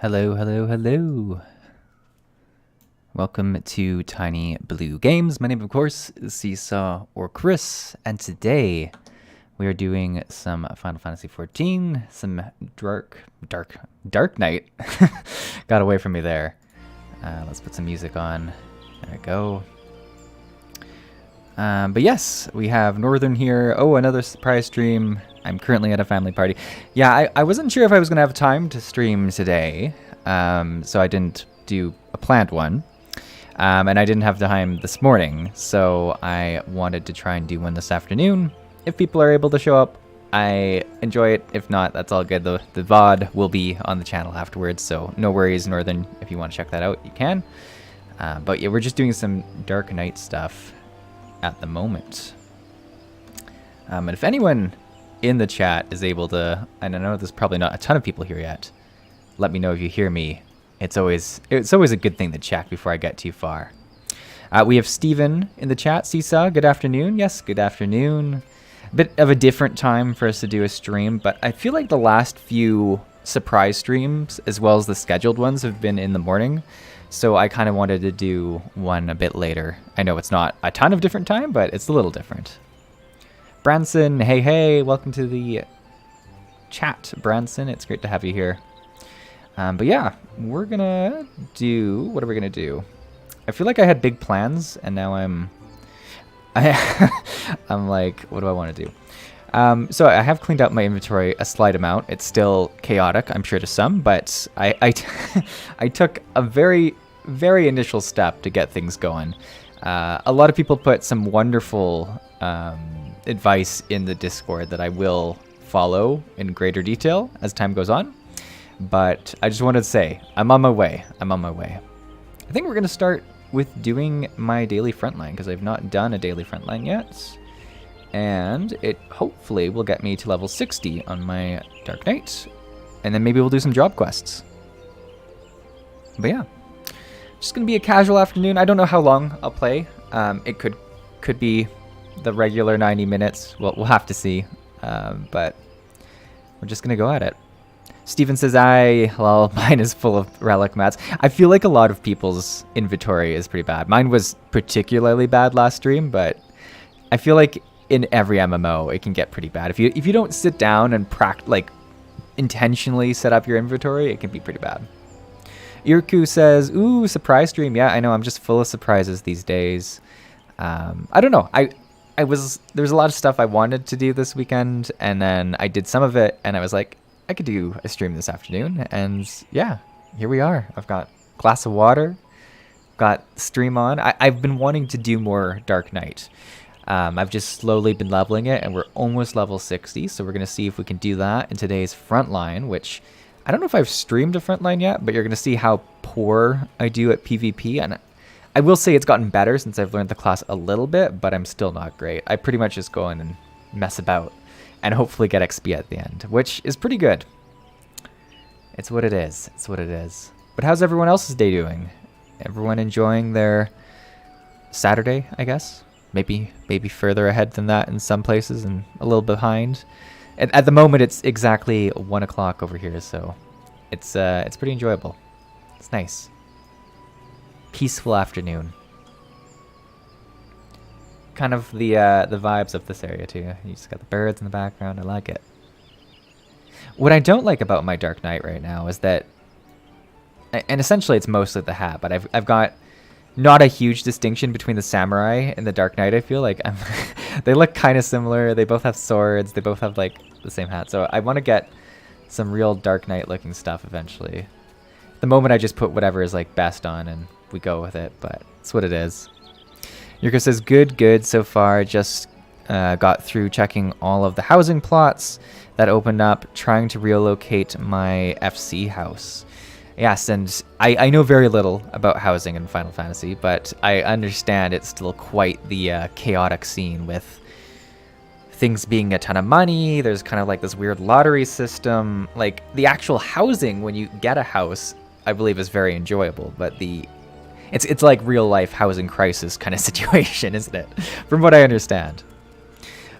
Hello, hello, hello. Welcome to Tiny Blue Games. My name, of course, is Seesaw or Chris, and today we are doing some Final Fantasy XIV, some Dark Knight. Got away from me there. Let's put some music on. There we go. But yes, we have Northern here. Oh, another surprise stream. I'm currently at a family party. Yeah, I wasn't sure if I was going to have time to stream today, so I didn't do a planned one. And I didn't have time this morning, so I wanted to try and do one this afternoon. If people are able to show up, I enjoy it. If not, that's all good. The VOD will be on the channel afterwards, so no worries, Northern. If you want to check that out, you can. But yeah, we're just doing some Dark Knight stuff at the moment. And if anyone in the chat is able to, and I know there's probably not a ton of people here yet, let me know if you hear me. It's always a good thing to check before I get too far. We have Steven in the chat. Seesaw, good afternoon. Yes, good afternoon. A bit of a different time for us to do a stream, but I feel like the last few surprise streams, as well as the scheduled ones, have been in the morning. So I kind of wanted to do one a bit later. I know it's not a ton of different time, but it's a little different. Branson, hey, welcome to the chat, Branson. It's great to have you here. But yeah, we're gonna do, what are we gonna do? I feel like I had big plans, and now I'm like, what do I want to do? So I have cleaned out my inventory a slight amount. It's still chaotic, I'm sure to some, but I took a very, very initial step to get things going. A lot of people put some wonderful advice in the Discord that I will follow in greater detail as time goes on. But I just wanted to say, I'm on my way. I think we're going to start with doing my daily frontline, because I've not done a daily frontline yet. And it hopefully will get me to level 60 on my Dark Knight. And then maybe we'll do some job quests. But yeah, just going to be a casual afternoon. I don't know how long I'll play. It could be the regular 90 minutes. We'll have to see. But we're just going to go at it. Steven says, well, mine is full of relic mats. I feel like a lot of people's inventory is pretty bad. Mine was particularly bad last stream, but I feel like in every MMO, it can get pretty bad. If you don't sit down and intentionally set up your inventory, it can be pretty bad. Irku says, ooh, surprise stream. Yeah, I know, I'm just full of surprises these days. I don't know. There was a lot of stuff I wanted to do this weekend, and then I did some of it, and I was like, I could do a stream this afternoon, and yeah, here we are. I've got a glass of water, got stream on. I've been wanting to do more Dark Knight. I've just slowly been leveling it, and we're almost level 60, so we're going to see if we can do that in today's frontline, which I don't know if I've streamed a frontline yet, but you're going to see how poor I do at PvP, and I will say it's gotten better since I've learned the class a little bit, but I'm still not great. I pretty much just go in and mess about and hopefully get XP at the end, which is pretty good. It's what it is. It's what it is. But how's everyone else's day doing? Everyone enjoying their Saturday, I guess? Maybe further ahead than that in some places and a little behind. At the moment, it's exactly 1 o'clock over here, so it's pretty enjoyable. It's nice. Peaceful afternoon. Kind of the vibes of this area too. You just got the birds in the background. I like it. What I don't like about my Dark Knight right now is that, and essentially it's mostly the hat, but I've got not a huge distinction between the samurai and the Dark Knight. I feel like they look kind of similar. They both have swords. They both have like the same hat. So I want to get some real Dark Knight looking stuff eventually. At the moment I just put whatever is like best on and we go with it, but it's what it is. Yurko says, good so far. Just got through checking all of the housing plots that opened up, trying to relocate my FC house. Yes, and I know very little about housing in Final Fantasy, but I understand it's still quite the chaotic scene with things being a ton of money. There's kind of like this weird lottery system. Like the actual housing, when you get a house, I believe is very enjoyable, but it's like real life housing crisis kind of situation, isn't it? From what I understand.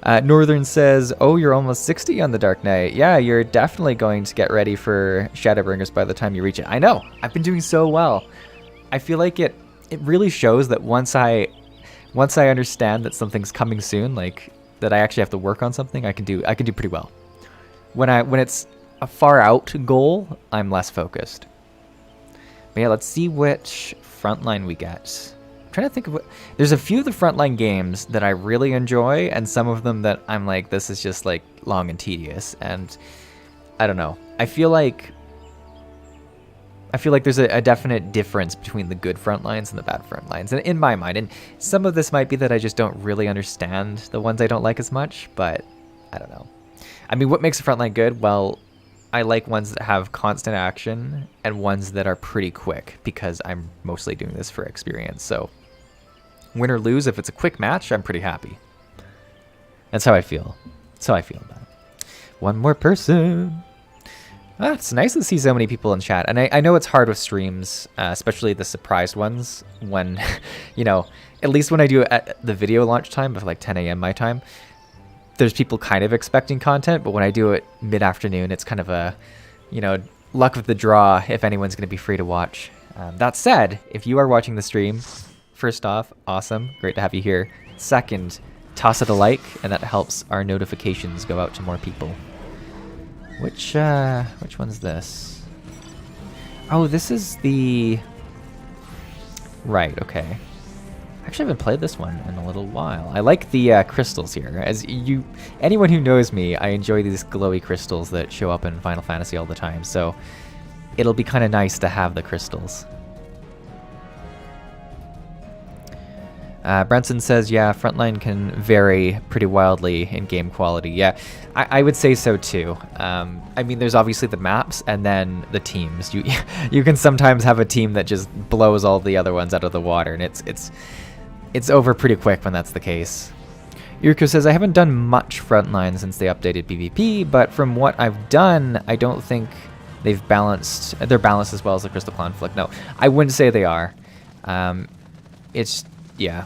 Northern says, oh, you're almost 60 on the Dark Knight. Yeah, you're definitely going to get ready for Shadowbringers by the time you reach it. I know. I've been doing so well. I feel like it really shows that once I understand that something's coming soon, like that I actually have to work on something, I can do pretty well. When it's a far out goal, I'm less focused. But yeah, let's see which frontline we get. I'm trying to think of what... There's a few of the frontline games that I really enjoy, and some of them that I'm like, this is just like long and tedious. And I don't know. I feel like there's a definite difference between the good front lines and the bad front lines, and in my mind. And some of this might be that I just don't really understand the ones I don't like as much, but I don't know. I mean, what makes a front line good? Well, I like ones that have constant action and ones that are pretty quick, because I'm mostly doing this for experience. So win or lose, if it's a quick match, I'm pretty happy. That's how I feel. That's how I feel about it. One more person. It's nice to see so many people in chat. And I know it's hard with streams, especially the surprised ones, when, you know, at least when I do it at the video launch time of like 10 a.m. my time, there's people kind of expecting content, but when I do it mid-afternoon, it's kind of a, you know, luck of the draw if anyone's going to be free to watch. That said, if you are watching the stream, first off, awesome. Great to have you here. Second, toss it a like, and that helps our notifications go out to more people. Which one's this? Oh, this is the... Right, okay. Actually, I haven't played this one in a little while. I like the crystals here. Anyone who knows me, I enjoy these glowy crystals that show up in Final Fantasy all the time, so it'll be kind of nice to have the crystals. Brunson says, yeah, Frontline can vary pretty wildly in game quality. Yeah, I would say so too. I mean, there's obviously the maps and then the teams. You can sometimes have a team that just blows all the other ones out of the water, and it's over pretty quick when that's the case. Yuriko says, I haven't done much Frontline since they updated PvP, but from what I've done, I don't think they're balanced as well as the Crystal Conflict. No, I wouldn't say they are. Yeah.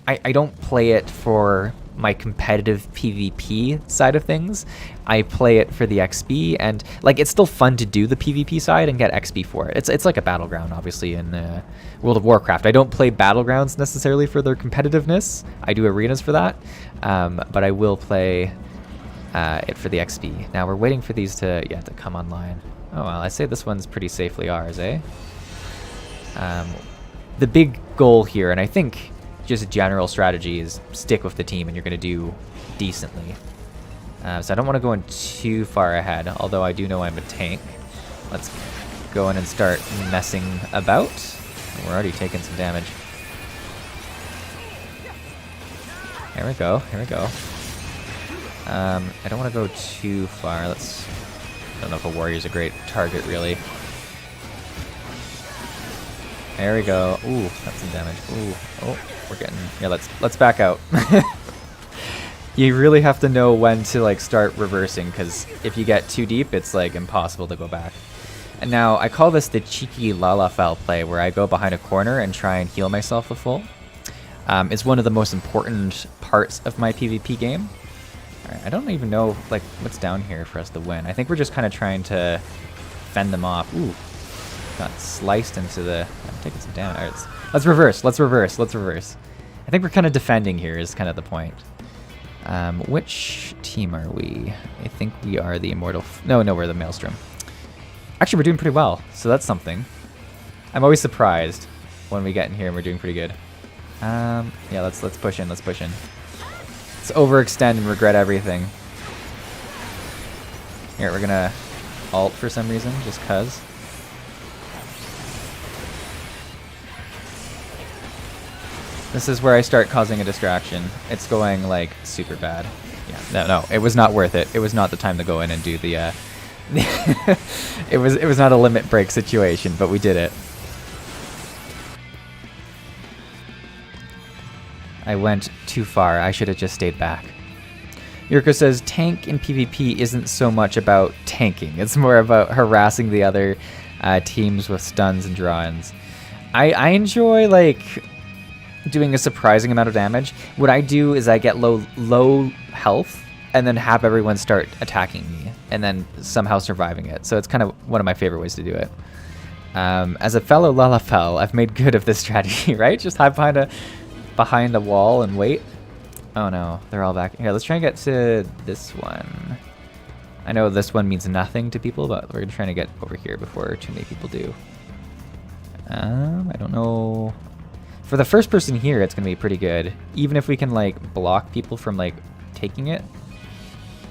I don't play it for my competitive PvP side of things. I play it for the XP, and like it's still fun to do the PvP side and get XP for it. It's like a battleground, obviously, in World of Warcraft. I don't play battlegrounds necessarily for their competitiveness. I do arenas for that, but I will play it for the XP. Now we're waiting for these to come online. Oh well, I say this one's pretty safely ours, eh? The big goal here, and I think just a general strategy, is stick with the team and you're going to do decently. So I don't want to go in too far ahead, although I do know I'm a tank. Let's go in and start messing about. We're already taking some damage. Here we go, here we go. I don't want to go too far. I don't know if a warrior's a great target, really. There we go. Ooh, that's some damage. Ooh, oh, we're getting... Yeah, let's back out. You really have to know when to like start reversing, because if you get too deep, it's like impossible to go back. And now I call this the cheeky Lalafell play, where I go behind a corner and try and heal myself a full. It's one of the most important parts of my PvP game. All right, I don't even know like what's down here for us to win. I think we're just kind of trying to fend them off. Ooh. Got sliced into the... I'm taking some damage. All right, let's reverse. Let's reverse. Let's reverse. I think we're kind of defending here is kind of the point. Which team are we? I think we are the Immortal... No, we're the Maelstrom. Actually, we're doing pretty well, so that's something. I'm always surprised when we get in here and we're doing pretty good. Yeah, let's push in. Let's push in. Let's overextend and regret everything. Here, we're gonna ult for some reason, just cuz. This is where I start causing a distraction. It's going like super bad. Yeah, no, it was not worth it. It was not the time to go in and do the it was not a limit break situation, but we did it. I went too far. I should have just stayed back. Yurko says tank in PvP isn't so much about tanking. It's more about harassing the other teams with stuns and draw-ins. I enjoy like doing a surprising amount of damage. What I do is I get low health and then have everyone start attacking me and then somehow surviving it. So it's kind of one of my favorite ways to do it. As a fellow Lalafell, I've made good of this strategy, right? Just hide behind a wall and wait. Oh no, they're all back. Here, let's try and get to this one. I know this one means nothing to people, but we're trying to get over here before too many people do. I don't know. For the first person here, it's going to be pretty good. Even if we can, like, block people from, like, taking it.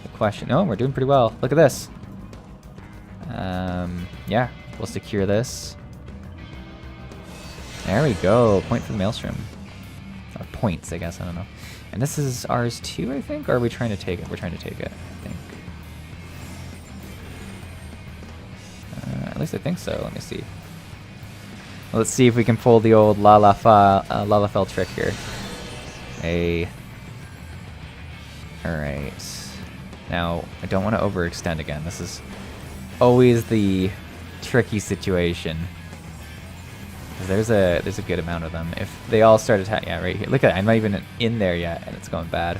The question... Oh, we're doing pretty well. Look at this. Yeah. We'll secure this. There we go. Point for the Maelstrom. Or points, I guess. I don't know. And this is ours too, I think? Or are we trying to take it? We're trying to take it, I think. At least I think so. Let me see. Let's see if we can pull the old Lalafell trick here. Alright. Now, I don't want to overextend again. This is always the tricky situation. There's a good amount of them. If they all start attacking... Yeah, right here. Look at that. I'm not even in there yet, and it's going bad.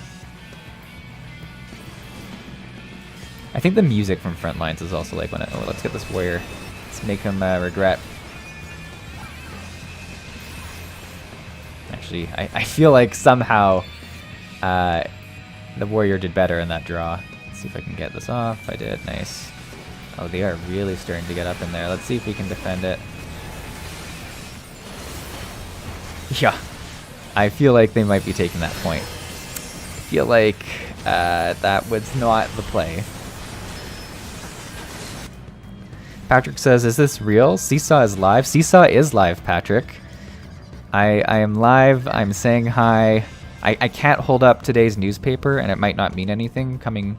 I think the music from Frontlines is also like when it... Oh, let's get this warrior. Let's make him regret. Actually, I feel like somehow the warrior did better in that draw. Let's see if I can get this off. I did. Nice. Oh, they are really starting to get up in there. Let's see if we can defend it. Yeah. I feel like they might be taking that point. I feel like that was not the play. Patrick says, is this real? Seesaw is live? Seesaw is live, Patrick. I am live. I'm saying hi. I can't hold up today's newspaper, and it might not mean anything coming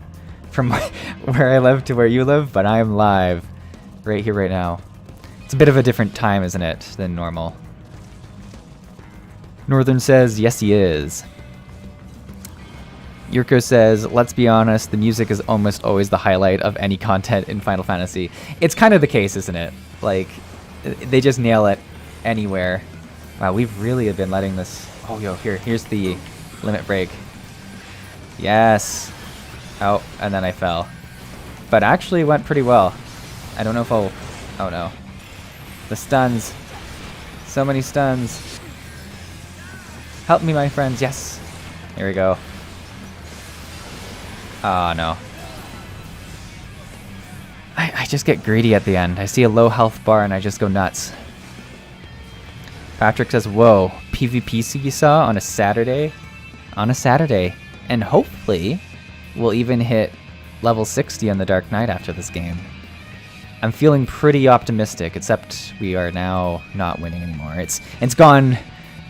from where I live to where you live, but I am live right here, right now. It's a bit of a different time, isn't it, than normal. Northern says, yes, he is. Yurko says, let's be honest, the music is almost always the highlight of any content in Final Fantasy. It's kind of the case, isn't it? Like, they just nail it anywhere. Wow, we've really been letting this... Oh, yo, here's the limit break. Yes. Oh, and then I fell. But actually it went pretty well. I don't know if I'll... Oh, no. The stuns. So many stuns. Help me, my friends. Yes. Here we go. Oh, no. I just get greedy at the end. I see a low health bar and I just go nuts. Patrick says, whoa, PvP Seesaw on a Saturday? On a Saturday. And hopefully, we'll even hit level 60 on the Dark Knight after this game. I'm feeling pretty optimistic, except we are now not winning anymore. It's gone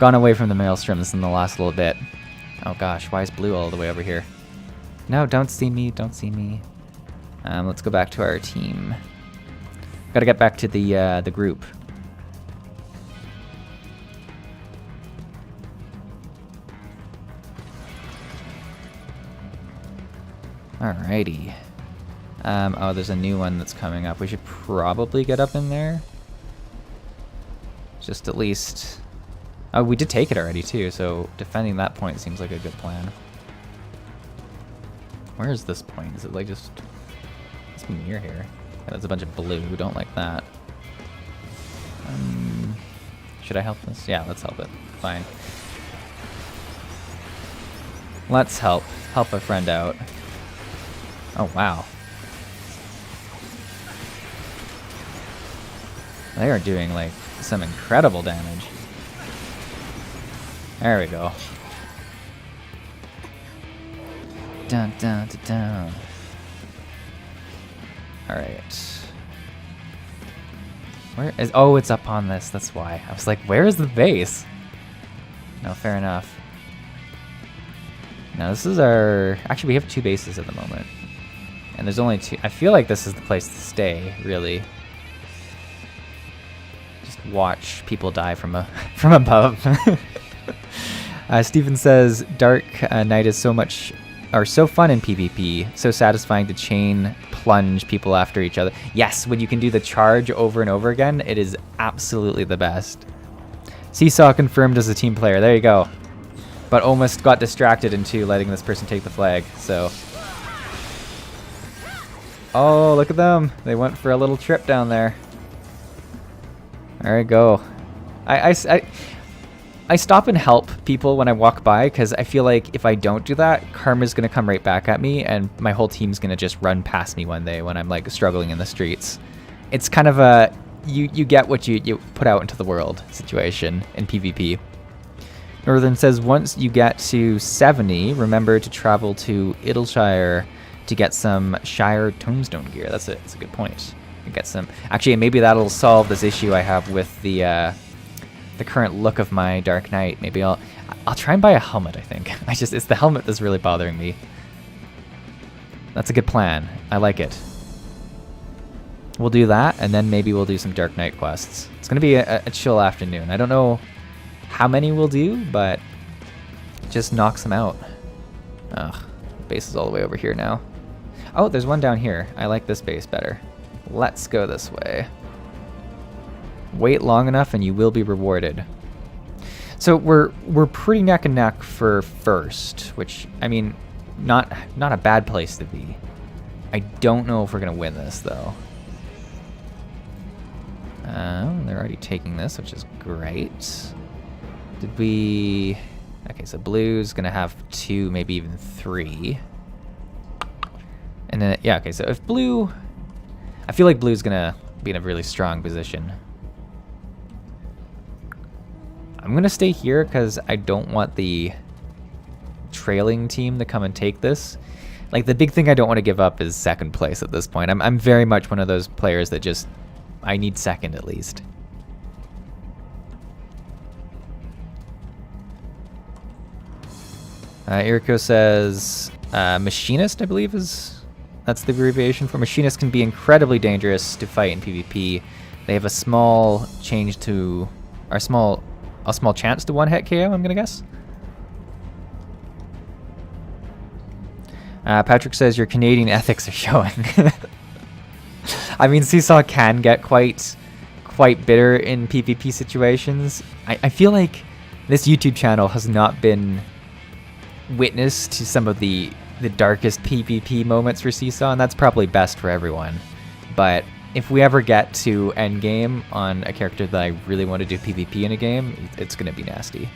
away from the Maelstroms in the last little bit. Oh gosh, why is blue all the way over here? No, don't see me, don't see me. Let's go back to our team. Gotta get back to the group. Alrighty. Oh, there's a new one that's coming up. We should probably get up in there. Just at least... Oh, we did take it already, too, so defending that point seems like a good plan. Where is this point? Is it, like, just... It's near here. Yeah, that's a bunch of blue. We don't like that. Should I help this? Yeah, let's help it. Fine. Let's help. Help a friend out. Oh, wow. They are doing, like, some incredible damage. There we go. Dun, dun, dun, dun. Alright. Where is... Oh, it's up on this. That's why. I was like, where is the base? No, fair enough. Now, this is our... Actually, we have 2 bases at the moment. And there's only 2. I feel like this is the place to stay, really. Just watch people die from above. Steven says, Dark Knight is so fun in PvP, so satisfying to chain plunge people after each other. Yes, when you can do the charge over and over again, it is absolutely the best. Seesaw confirmed as a team player. There you go. But almost got distracted into letting this person take the flag, so... Oh, look at them. They went for a little trip down there. There we go. I stop and help people when I walk by, because I feel like if I don't do that, karma's going to come right back at me, and my whole team's going to just run past me one day when I'm, like, struggling in the streets. It's kind of a... You get what you put out into the world situation in PvP. Northern says, once you get to 70, remember to travel to Idleshire to get some Shire Tombstone gear. That's a good point. You get some... Actually, maybe that'll solve this issue I have with the current look of my Dark Knight. Maybe I'll try and buy a helmet, I think. It's the helmet that's really bothering me. That's a good plan. I like it. We'll do that, and then maybe we'll do some Dark Knight quests. It's going to be a chill afternoon. I don't know how many we'll do, but just knocks them out. Ugh, base is all the way over here now. Oh, there's one down here. I like this base better. Let's go this way. Wait long enough and you will be rewarded. So we're pretty neck and neck for first, which, I mean, not a bad place to be. I don't know if we're gonna win this though. They're already taking this, which is great. Did we... Okay, so blue's gonna have 2, maybe even 3. And then, yeah, okay, so if blue... I feel like blue's gonna be in a really strong position. I'm gonna stay here because I don't want the trailing team to come and take this. Like, the big thing I don't want to give up is second place at this point. I'm very much one of those players that just... I need second at least. Iriko says, Machinist, I believe that's the abbreviation for Machinist, can be incredibly dangerous to fight in PvP. They have a small change to, or a small chance to one-hit KO, I'm gonna guess. Patrick says your Canadian ethics are showing. I mean, Seesaw can get quite bitter in PvP situations. I feel like this YouTube channel has not been witness to some of the darkest PvP moments for Seesaw, and that's probably best for everyone. But if we ever get to endgame on a character that I really want to do PvP in a game, it's gonna be nasty.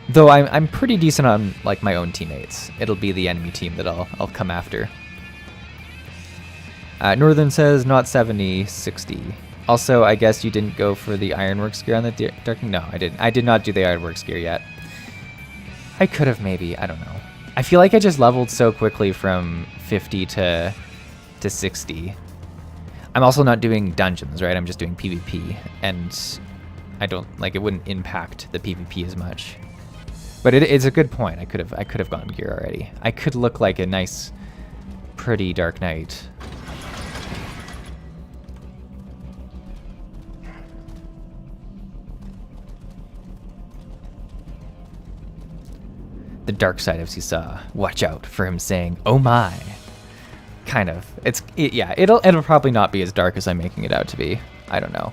Though I'm pretty decent on like my own teammates. It'll be the enemy team that I'll come after. Northern says not 70, 60. Also, I guess you didn't go for the Ironworks gear on the Dark. No, I didn't. I did not do the Ironworks gear yet. I could have maybe. I don't know. I feel like I just leveled so quickly from 50 to 60. I'm also not doing dungeons, right? I'm just doing PvP, and I don't like it. Wouldn't impact the PvP as much. But it's a good point. I could have gotten gear already. I could look like a nice, pretty Dark Knight. The dark side of Seesaw. Watch out for him saying, "Oh my." Kind of. Yeah. It'll probably not be as dark as I'm making it out to be. I don't know.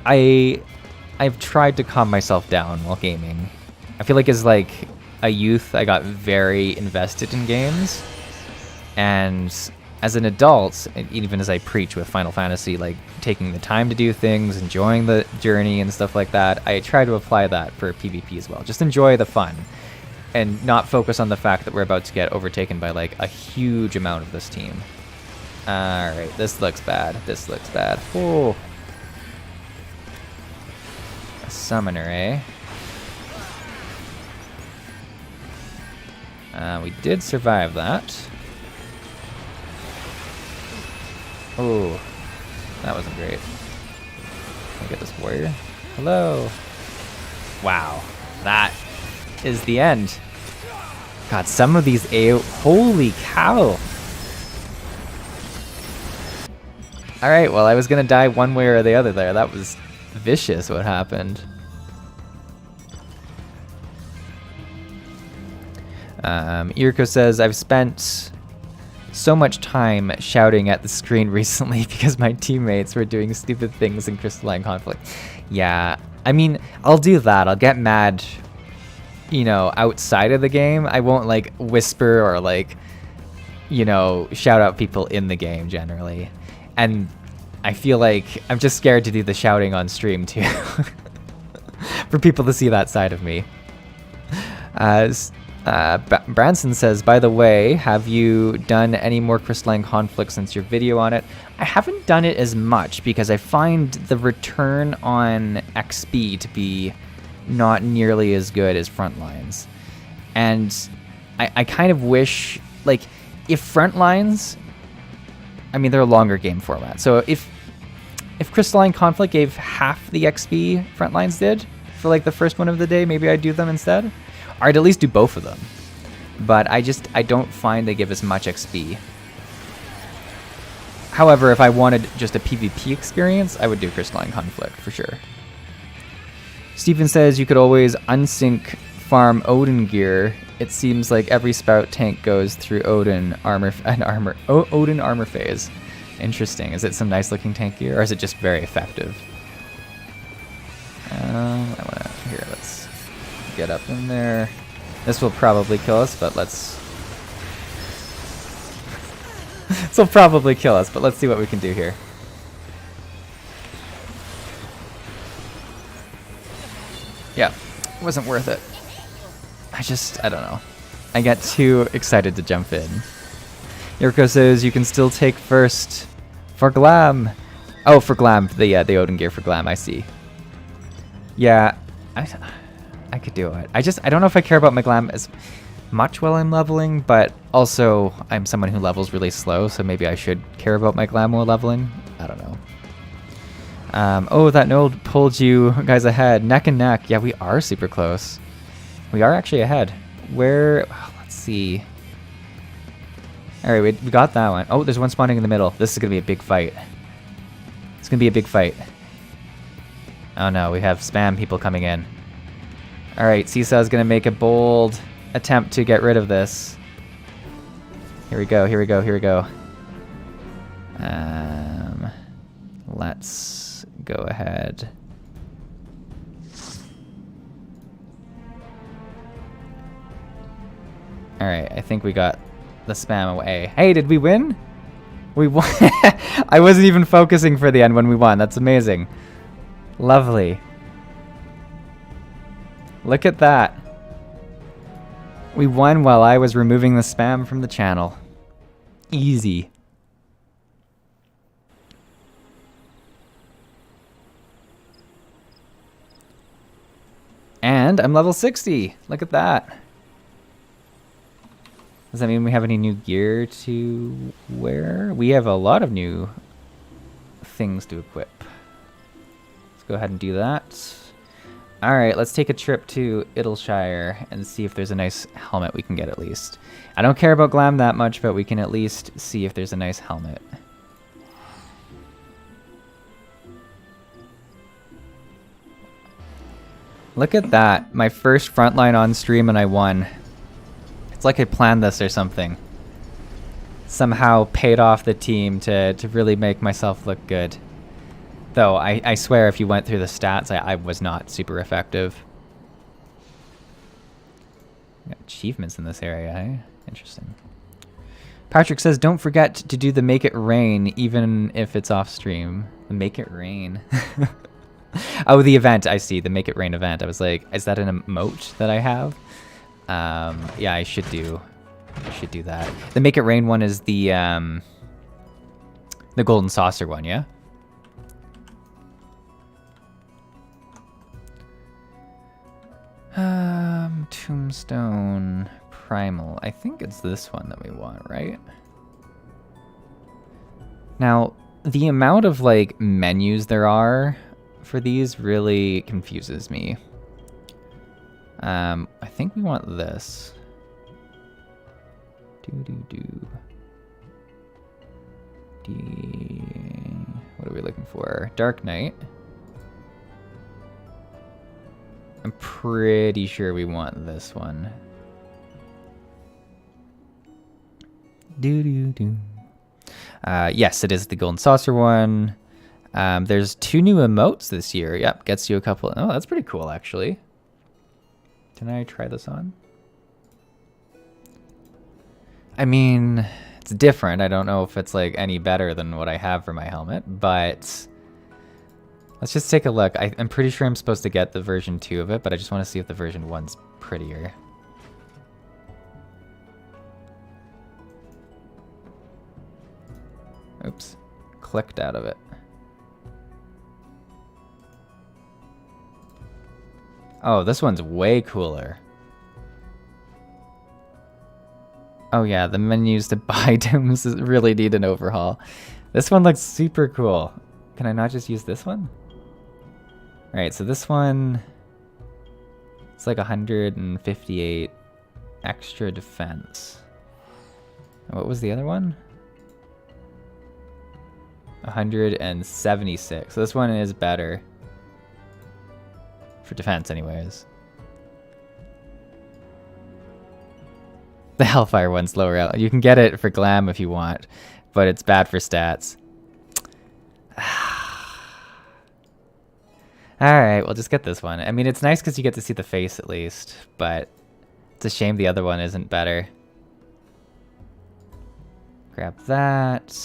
I've tried to calm myself down while gaming. I feel like as like a youth, I got very invested in games, and as an adult, and even as I preach with Final Fantasy, like taking the time to do things, enjoying the journey and stuff like that, I try to apply that for PvP as well. Just enjoy the fun and not focus on the fact that we're about to get overtaken by like a huge amount of this team. All right, this looks bad. This looks bad. Oh. A summoner, eh? We did survive that. Oh, that wasn't great. Can I get this warrior? Hello. Wow, that is the end. God, some of these holy cow. All right, well, I was gonna die one way or the other there. That was vicious what happened. Iriko says, I've spent so much time shouting at the screen recently because my teammates were doing stupid things in Crystalline Conflict. Yeah, I mean, I'll do that. I'll get mad, you know, outside of the game. I won't like whisper or like, you know, shout out people in the game generally. And I feel like I'm just scared to do the shouting on stream too. For people to see that side of me. Branson says, by the way, have you done any more Crystalline Conflict since your video on it? I haven't done it as much because I find the return on XP to be not nearly as good as Frontlines. And I kind of wish, like, if Frontlines, I mean, they're a longer game format. So if Crystalline Conflict gave half the XP Frontlines did for like the first one of the day, maybe I'd do them instead. Or I'd at least do both of them. But I don't find they give as much XP. However, if I wanted just a PvP experience, I would do Crystalline Conflict for sure. Stephen says you could always unsync farm Odin gear. It seems like every spout tank goes through Odin armor phase. Interesting. Is it some nice looking tank gear, or is it just very effective? Let's get up in there. This will probably kill us, but let's this will probably kill us, but let's see what we can do here. Yeah, it wasn't worth it. I don't know. I get too excited to jump in. Yurko says you can still take first for Glam. Oh, for Glam, the Odin gear for Glam, I see. Yeah, I could do it. I don't know if I care about my Glam as much while I'm leveling, but also I'm someone who levels really slow, so maybe I should care about my Glam while leveling. I don't know. Oh, that node pulled you guys ahead. Neck and neck. Yeah, we are super close. We are actually ahead. Where? Oh, let's see. All right, we got that one. Oh, there's one spawning in the middle. This is going to be a big fight. It's going to be a big fight. Oh no, we have spam people coming in. All right, Seesaw's going to make a bold attempt to get rid of this. Here we go, here we go, here we go. Let's go ahead. All right, I think we got the spam away. Hey, did we win? We won. I wasn't even focusing for the end when we won. That's amazing. Lovely. Look at that. We won while I was removing the spam from the channel. Easy. And I'm level 60. Look at that. Does that mean we have any new gear to wear? We have a lot of new things to equip. Let's go ahead and do that. All right, let's take a trip to Idleshire and see if there's a nice helmet we can get at least. I don't care about Glam that much, but we can at least see if there's a nice helmet. Look at that. My first frontline on stream and I won. It's like I planned this or something. Somehow paid off the team to really make myself look good. Though, I swear if you went through the stats, I was not super effective. Got achievements in this area, eh? Interesting. Patrick says, don't forget to do the Make It Rain, even if it's off stream. The Make It Rain. Oh, the event, I see. The Make It Rain event. I was like, is that an emote that I have? Yeah, I should do that. The Make It Rain one is the Golden Saucer one, yeah? Tombstone Primal. I think it's this one that we want, right? Now, the amount of like menus there are for these really confuses me. I think we want this. What are we looking for? Dark Knight. I'm pretty sure we want this one. Do. Yes, it is the golden saucer one. There's 2 new emotes this year. Yep, gets you a couple. Oh, that's pretty cool, actually. Can I try this on? I mean, it's different. I don't know if it's like any better than what I have for my helmet, but let's just take a look. I'm pretty sure I'm supposed to get the version 2 of it, but I just want to see if the version 1's prettier. Oops, clicked out of it. Oh, this one's way cooler. Oh yeah, the menus to buy items really need an overhaul. This one looks super cool. Can I not just use this one? Alright, so this one, it's like 158 extra defense. What was the other one? 176. So this one is better. For defense, anyways. The Hellfire one's lower out. You can get it for glam if you want, but it's bad for stats. Alright, we'll just get this one. I mean, it's nice because you get to see the face at least, but it's a shame the other one isn't better. Grab that.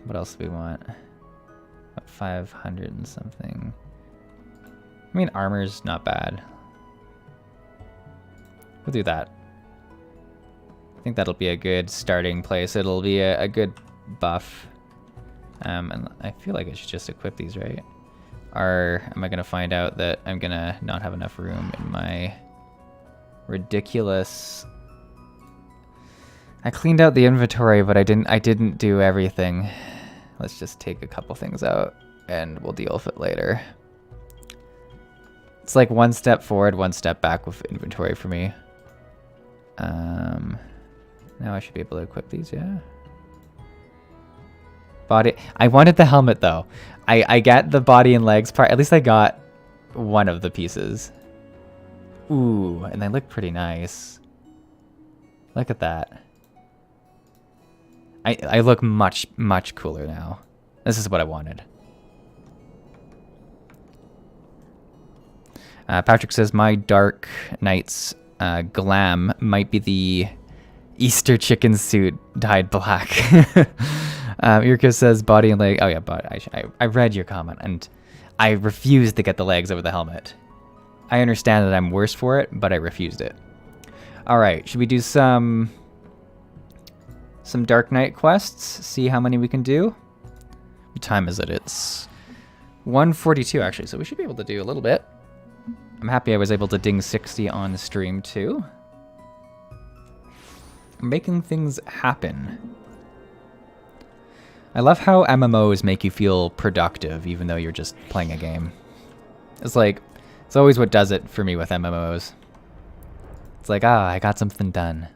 What else do we want? About 500 and something. I mean, armor's not bad. We'll do that. I think that'll be a good starting place. It'll be a good buff. And I feel like I should just equip these, right? Or am I gonna find out that I'm gonna not have enough room in my ridiculous... I cleaned out the inventory, but I didn't do everything. Let's just take a couple things out and we'll deal with it later. It's like 1 step forward, 1 step back with inventory for me. Now I should be able to equip these, yeah. Body. I wanted the helmet though. I get the body and legs part. At least I got one of the pieces. Ooh, and they look pretty nice. Look at that. I look much cooler now. This is what I wanted. Patrick says my Dark Knight's glam might be the Easter chicken suit dyed black. Irka says body and leg. Oh yeah, but I read your comment and I refused to get the legs over the helmet. I understand that I'm worse for it, but I refused it. All right, should we do some Dark Knight quests? See how many we can do. What time is it? It's 1:42 actually, so we should be able to do a little bit. I'm happy I was able to ding 60 on the stream too. Making things happen. I love how MMOs make you feel productive even though you're just playing a game. It's like, it's always what does it for me with MMOs. It's like, I got something done.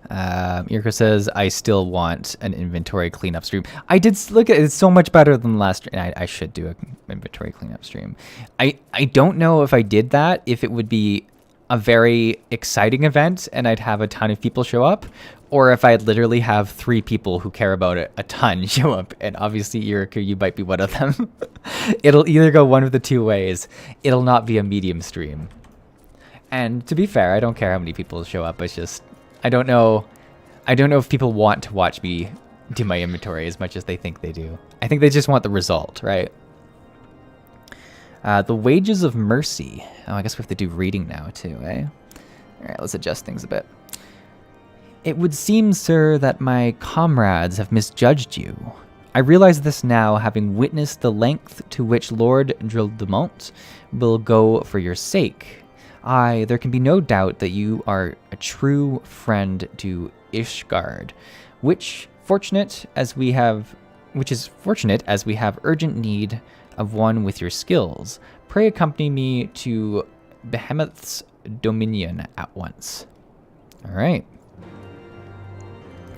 Irka says, I still want an inventory cleanup stream. I did look at it. It's so much better than last stream. I should do an inventory cleanup stream. I don't know if I did that, if it would be a very exciting event and I'd have a ton of people show up, or if I'd literally have 3 people who care about it a ton show up. And obviously, Irka, you might be one of them. It'll either go one of the 2 ways. It'll not be a medium stream. And to be fair, I don't care how many people show up. It's just, I don't know if people want to watch me do my inventory as much as they think they do. I think they just want the result, right? The Wages of Mercy. Oh, I guess we have to do reading now too, eh? All right, let's adjust things a bit. It would seem, sir, that my comrades have misjudged you. I realize this now, having witnessed the length to which Lord Drildemont will go for your sake. There can be no doubt that you are a true friend to Ishgard, which is fortunate as we have urgent need of one with your skills. Pray accompany me to Behemoth's dominion at once. All right.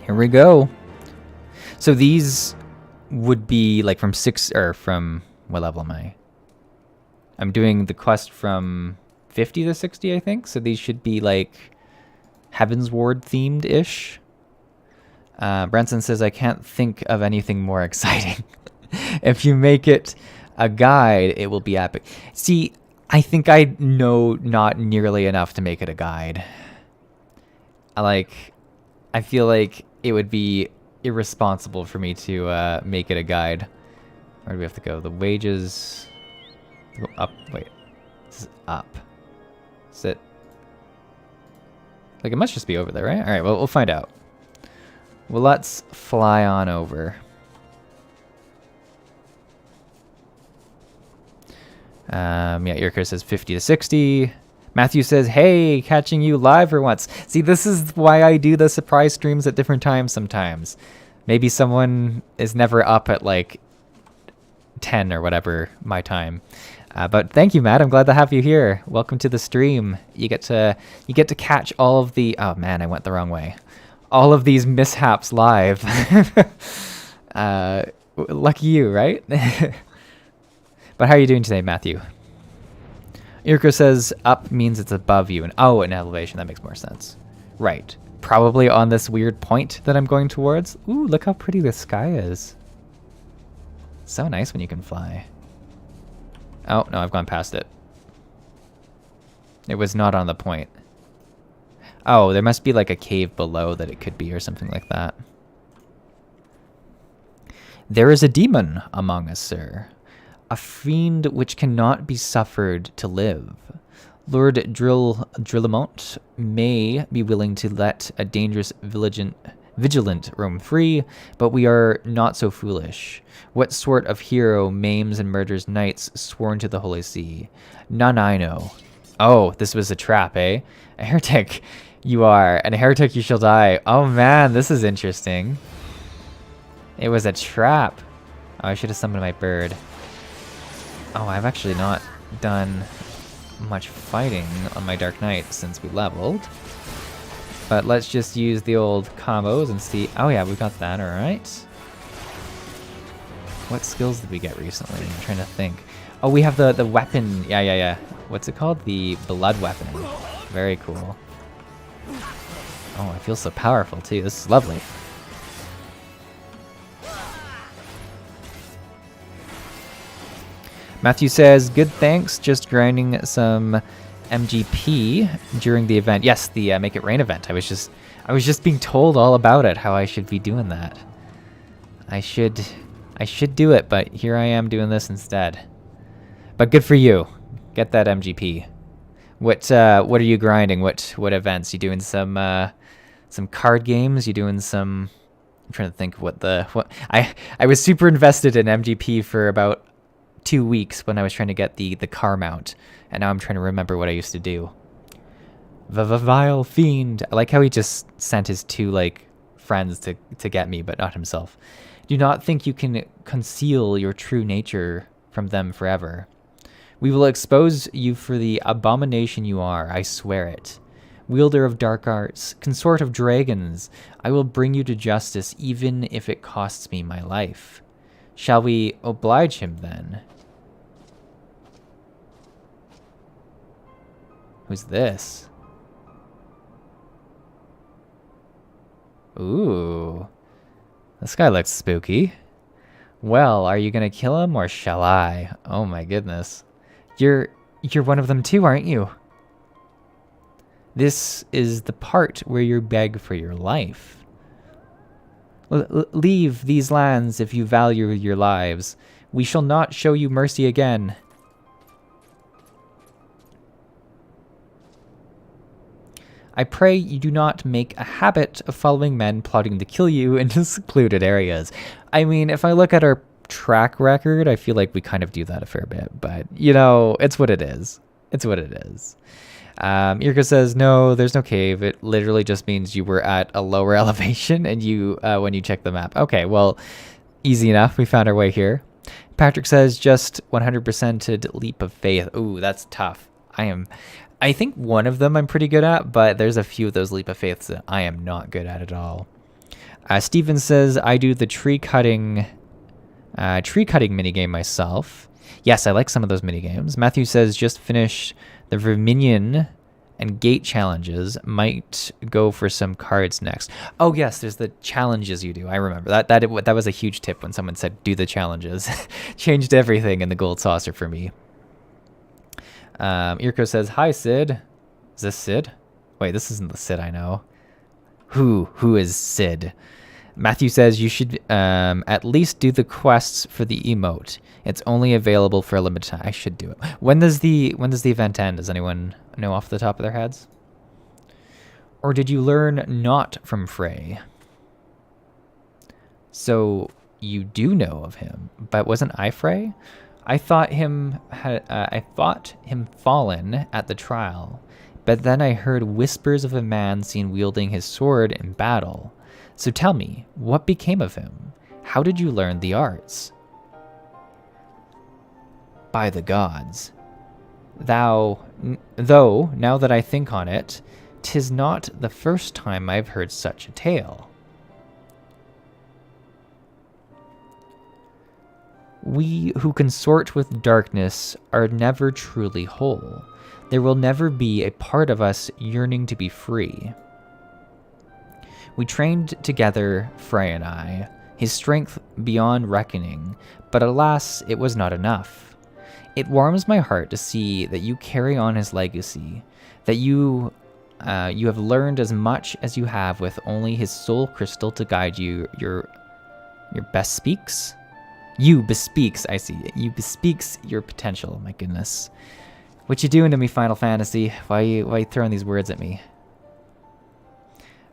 Here we go. So these would be like from 6, or from, what level am I? I'm doing the quest from 50 to 60, I think. So these should be like Heaven's Ward themed-ish. Branson says, I can't think of anything more exciting. If you make it a guide, it will be epic. See, I think I know not nearly enough to make it a guide. I feel like it would be irresponsible for me to make it a guide. Where do we have to go? The wages... Go up. Wait. This is up. Is it... Like, it must just be over there, right? Alright, well, we'll find out. Well, let's fly on over. Yeah, Irka says 50 to 60. Matthew says, hey, catching you live for once. See, this is why I do the surprise streams at different times sometimes. Maybe someone is never up at, like, 10 or whatever my time. But thank you, Matt. I'm glad to have you here. Welcome to the stream. You get to catch all of the... Oh, man, I went the wrong way. All of these mishaps live. Lucky you, right? But how are you doing today, Matthew? Irko says up means it's above you. And oh, an elevation. That makes more sense. Right. Probably on this weird point that I'm going towards. Ooh, look how pretty the sky is. So nice when you can fly. Oh, no, I've gone past it. It was not on the point. Oh, there must be like a cave below that it could be or something like that. There is a demon among us, sir. A fiend which cannot be suffered to live. Lord Drillamont may be willing to let a dangerous vigilant roam free, but we are not so foolish. What sort of hero maims and murders knights sworn to the Holy See? None I know. Oh, this was a trap, eh? A heretic you are, and a heretic you shall die. Oh man, this is interesting. It was a trap. Oh, I should have summoned my bird. Oh, I've actually not done much fighting on my Dark Knight since we leveled. But let's just use the old combos and see. Oh yeah, we got that, alright. What skills did we get recently? I'm trying to think. Oh, we have the weapon. Yeah. What's it called? The blood weapon. Very cool. Oh, I feel so powerful too. This is lovely. Matthew says, good thanks, just grinding some MGP during the event. Yes, the Make It Rain event. I was just being told all about it, how I should be doing that. I should do it, but here I am doing this instead. But good for you. Get that MGP. What are you grinding? What events? You doing some card games? You doing some... I'm trying to think what I was super invested in MGP for about 2 weeks when I was trying to get the car mount, and now I'm trying to remember what I used to do. Vile fiend. I like how he just sent his two like friends to get me, but not himself. Do not think you can conceal your true nature from them forever. We will expose you for the abomination you are, I swear it. Wielder of dark arts, consort of dragons, I will bring you to justice even if it costs me my life. Shall we oblige him then? Who's this? Ooh. This guy looks spooky. Well, are you gonna kill him or shall I? Oh my goodness. You're one of them too, aren't you? This is the part where you beg for your life. Leave these lands if you value your lives. We shall not show you mercy again. I pray you do not make a habit of following men plotting to kill you into secluded areas. I mean, if I look at our track record, I feel like we kind of do that a fair bit, but, you know, it's what it is. It's what it is. Irka says, no, there's no cave. It literally just means you were at a lower elevation and you when you check the map. Okay, well, easy enough. We found our way here. Patrick says, just 100%ed leap of faith. Ooh, that's tough. I think one of them I'm pretty good at, but there's a few of those leap of faiths that I am not good at all. Steven says, I do the tree cutting minigame myself. Yes, I like some of those minigames. Matthew says, just finish The Verminion and Gate challenges might go for some cards next. Oh yes, there's the challenges you do. I remember that was a huge tip when someone said do the challenges. Changed everything in the gold saucer for me. Irko says, "Hi Sid." Is this Sid? Wait, this isn't the Sid I know. Who is Sid? Matthew says you should at least do the quests for the emote. It's only available for a limited time. I should do it. When does the event end? Does anyone know off the top of their heads? Or did you learn not from Frey? So you do know of him, but wasn't I Frey? I thought him fallen at the trial, but then I heard whispers of a man seen wielding his sword in battle. So tell me, what became of him? How did you learn the arts? By the gods. Though, now that I think on it, 'tis not the first time I've heard such a tale. We who consort with darkness are never truly whole. There will never be a part of us yearning to be free. We trained together, Frey and I, his strength beyond reckoning, but alas, it was not enough. It warms my heart to see that you carry on his legacy, that you have learned as much as you have with only his soul crystal to guide you. Your best speaks? You bespeaks, I see. You bespeaks your potential, my goodness. What you doing to me, Final Fantasy? Why you throwing these words at me?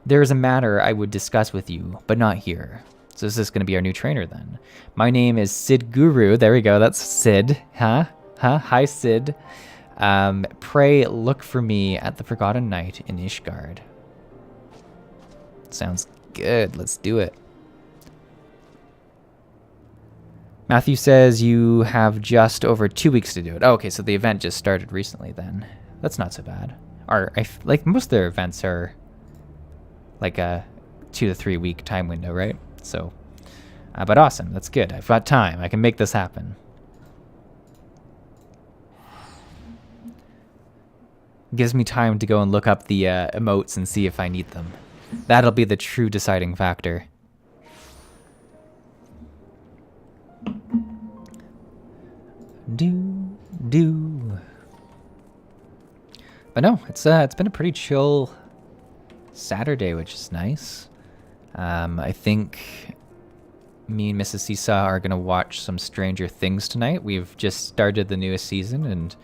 There is a matter I would discuss with you, but not here. So is this going to be our new trainer then? My name is Sid Guru. There we go. That's Sid. Huh? Hi, Sid. Pray look for me at the Forgotten Night in Ishgard. Sounds good. Let's do it. Matthew says you have just over 2 weeks to do it. Oh, okay, so the event just started recently then. That's not so bad. Like most of their events are like a 2 to 3 week time window, right? So, but awesome. That's good. I've got time. I can make this happen. Gives me time to go and look up the emotes and see if I need them. That'll be the true deciding factor. But no, it's been a pretty chill Saturday, which is nice. I think me and Mrs. Seesaw are gonna watch some Stranger Things tonight. We've just started the newest season and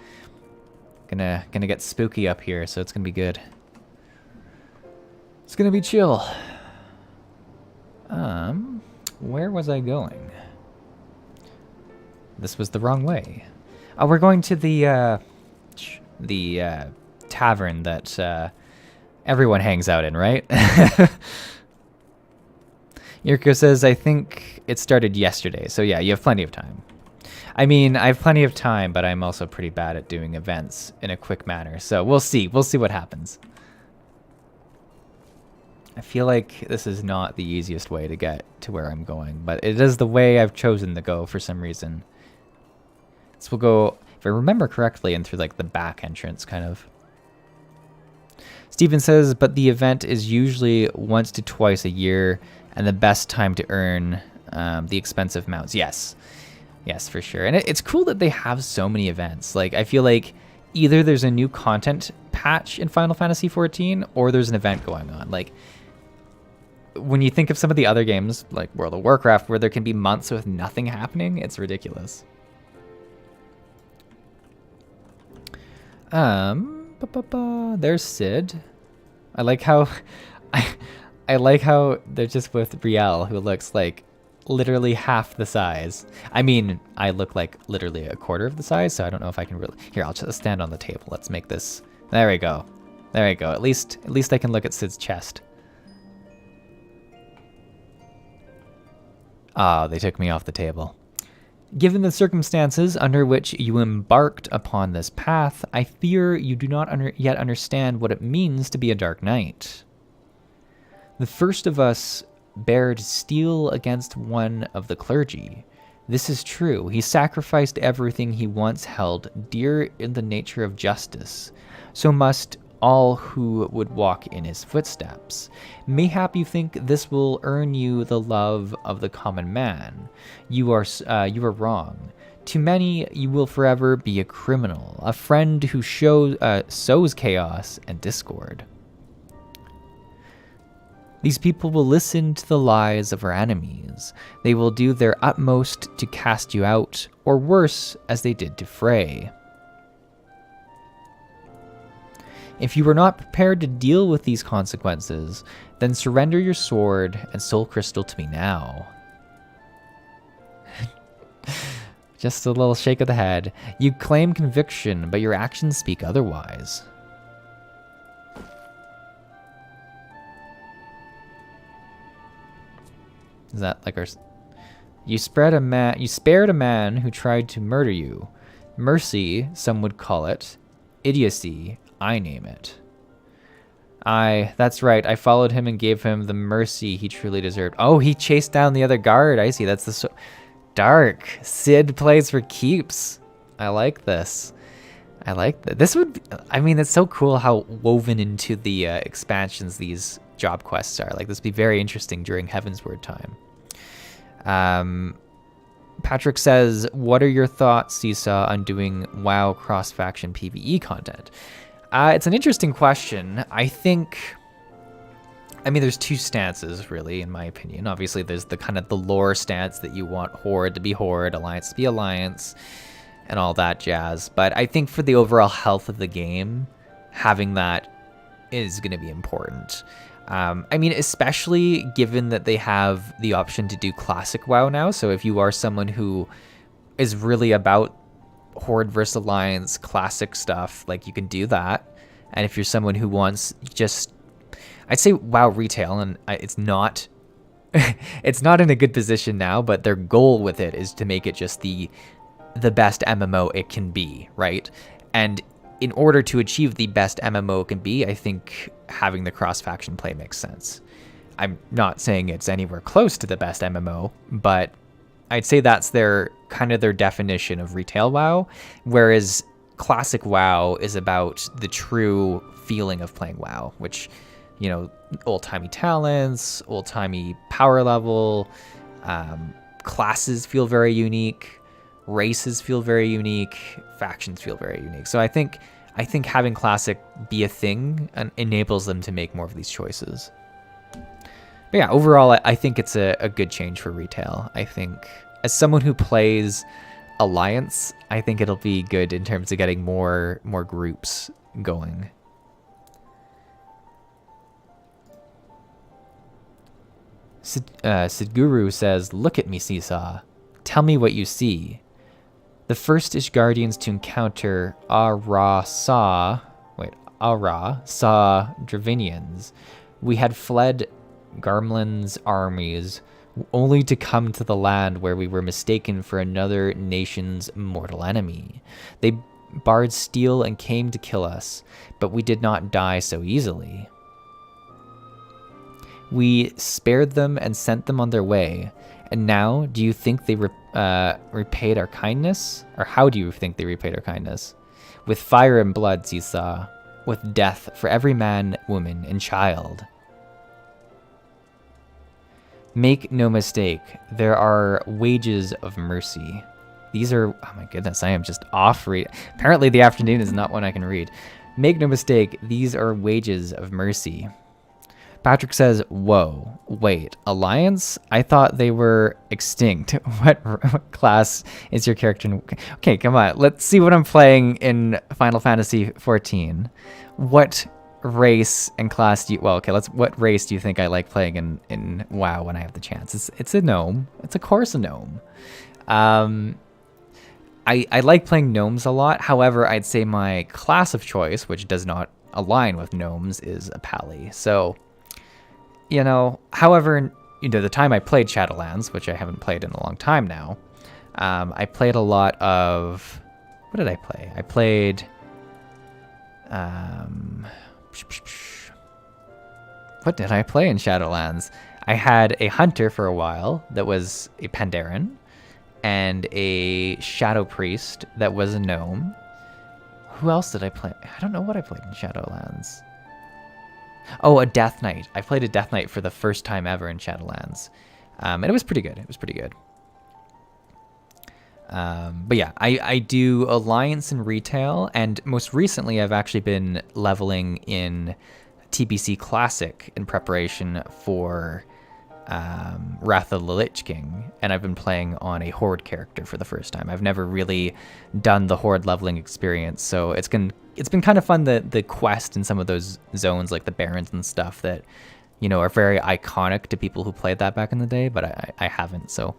gonna get spooky up here, so it's gonna be good. It's gonna be chill. Where was I going? This was the wrong way. Oh, we're going to the tavern that everyone hangs out in, right? Yurko says, I think it started yesterday. So yeah, you have plenty of time. I mean, I have plenty of time, but I'm also pretty bad at doing events in a quick manner. So we'll see. We'll see what happens. I feel like this is not the easiest way to get to where I'm going, but it is the way I've chosen to go for some reason. So we'll go, if I remember correctly, in through like the back entrance, kind of. Steven says, but the event is usually once to twice a year, and the best time to earn the expensive mounts. Yes. Yes, for sure. And it's cool that they have so many events. Like, I feel like either there's a new content patch in Final Fantasy XIV, or there's an event going on. Like, when you think of some of the other games, like World of Warcraft, where there can be months with nothing happening, it's ridiculous. There's Sid. I like how I like how they're just with Riel, who looks like literally half the size. I mean, I look like literally a quarter of the size, so I don't know if I can really. Here, I'll just stand on the table. Let's make this. There we go. There we go. At least I can look at Sid's chest. Ah, they took me off the table. Given the circumstances under which you embarked upon this path, I fear you do not yet understand what it means to be a Dark Knight. The first of us bared steel against one of the clergy. This is true. He sacrificed everything he once held dear in the nature of justice. So must all who would walk in his footsteps. Mayhap you think this will earn you the love of the common man. You are wrong. To many, you will forever be a criminal, a friend who sows chaos and discord. These people will listen to the lies of our enemies. They will do their utmost to cast you out, or worse, as they did to Frey. If you are not prepared to deal with these consequences, then surrender your sword and soul crystal to me now. Just a little shake of the head. You claim conviction, but your actions speak otherwise. Is that like our... You spared a man who tried to murder you. Mercy, some would call it. Idiocy, I name it. That's right. I followed him and gave him the mercy he truly deserved. Oh, he chased down the other guard. I see. That's the... Dark. Sid plays for keeps. I like this. I like that. This would... I mean, it's so cool how woven into the expansions these job quests are. Like, this would be very interesting during Heavensward time. Patrick says, what are your thoughts, Seesaw, on doing WoW cross-faction PvE content? It's an interesting question. I mean, there's two stances, really, in my opinion. Obviously, there's the kind of the lore stance that you want Horde to be Horde, Alliance to be Alliance, and all that jazz. But I think for the overall health of the game, having that is going to be important. I mean, especially given that they have the option to do classic WoW now. So if you are someone who is really about Horde versus Alliance classic stuff, like, you can do that. And if you're someone who wants just, I'd say WoW retail, and it's not it's not in a good position now, but their goal with it is to make it just the best MMO it can be, right? And in order to achieve the best MMO it can be, I think having the cross-faction play makes sense. I'm not saying it's anywhere close to the best MMO, but I'd say that's their definition of retail WoW, whereas classic WoW is about the true feeling of playing WoW, which, you know, old-timey talents, old-timey power level, classes feel very unique, races feel very unique, factions feel very unique. So I think having classic be a thing enables them to make more of these choices. But yeah, overall, I think it's a good change for retail. I think as someone who plays Alliance, I think it'll be good in terms of getting more groups going. Sidguru says, look at me, Seesaw. Tell me what you see. The first Ish Guardians to encounter Ara saw Dravinians. We had fled Garmland's armies, only to come to the land where we were mistaken for another nation's mortal enemy. They barred steel and came to kill us, but we did not die so easily. We spared them and sent them on their way. And now, do you think they repaid our kindness? Or how do you think they repaid our kindness? With fire and blood, Seesaw. With death for every man, woman, and child. Make no mistake, there are wages of mercy. These are... Oh my goodness, I am just off read. Apparently the afternoon is not one I can read. Make no mistake, these are wages of mercy. Patrick says, whoa, wait, Alliance? I thought they were extinct. What class is your character? Okay, come on. Let's see what I'm playing in Final Fantasy XIV. What race and class do you... Well, okay, what race do you think I like playing in WoW when I have the chance? It's a gnome. It's, of course, a gnome. I like playing gnomes a lot. However, I'd say my class of choice, which does not align with gnomes, is a pally. So... You know, however, the time I played Shadowlands, which I haven't played in a long time now, I played a lot of... What did I play? I played... What did I play in Shadowlands? I had a hunter for a while that was a Pandaren, and a Shadow Priest that was a gnome. Who else did I play? I don't know what I played in Shadowlands. Oh, a Death Knight. I played a Death Knight for the first time ever in Shadowlands. And it was pretty good. It was pretty good. But yeah, I do Alliance and Retail, and most recently I've actually been leveling in TBC Classic in preparation for Wrath of the Lich King, and I've been playing on a Horde character for the first time. I've never really done the Horde leveling experience, so it's been kind of fun, the quest in some of those zones, like the Barrens and stuff that, you know, are very iconic to people who played that back in the day, but I haven't, so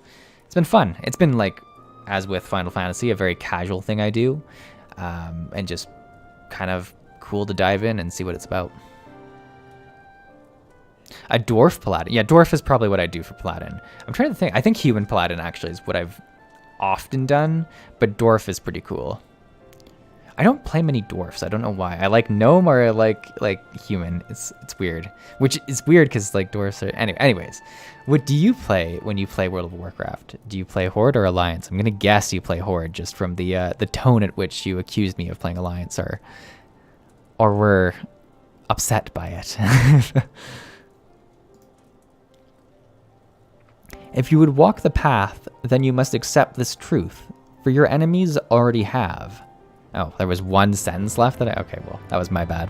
it's been fun. It's been, like, as with Final Fantasy, a very casual thing I do, and just kind of cool to dive in and see what it's about. A Dwarf Paladin. Yeah, Dwarf is probably what I do for Paladin. I'm trying to think. I think Human Paladin actually is what I've often done, but Dwarf is pretty cool. I don't play many Dwarfs. I don't know why. I like Gnome or I like Human. It's weird. Which is weird because like Dwarfs are... Anyways, what do you play when you play World of Warcraft? Do you play Horde or Alliance? I'm going to guess you play Horde just from the tone at which you accused me of playing Alliance or were upset by it. If you would walk the path, then you must accept this truth, for your enemies already have. Oh, there was one sentence left that okay, well, that was my bad.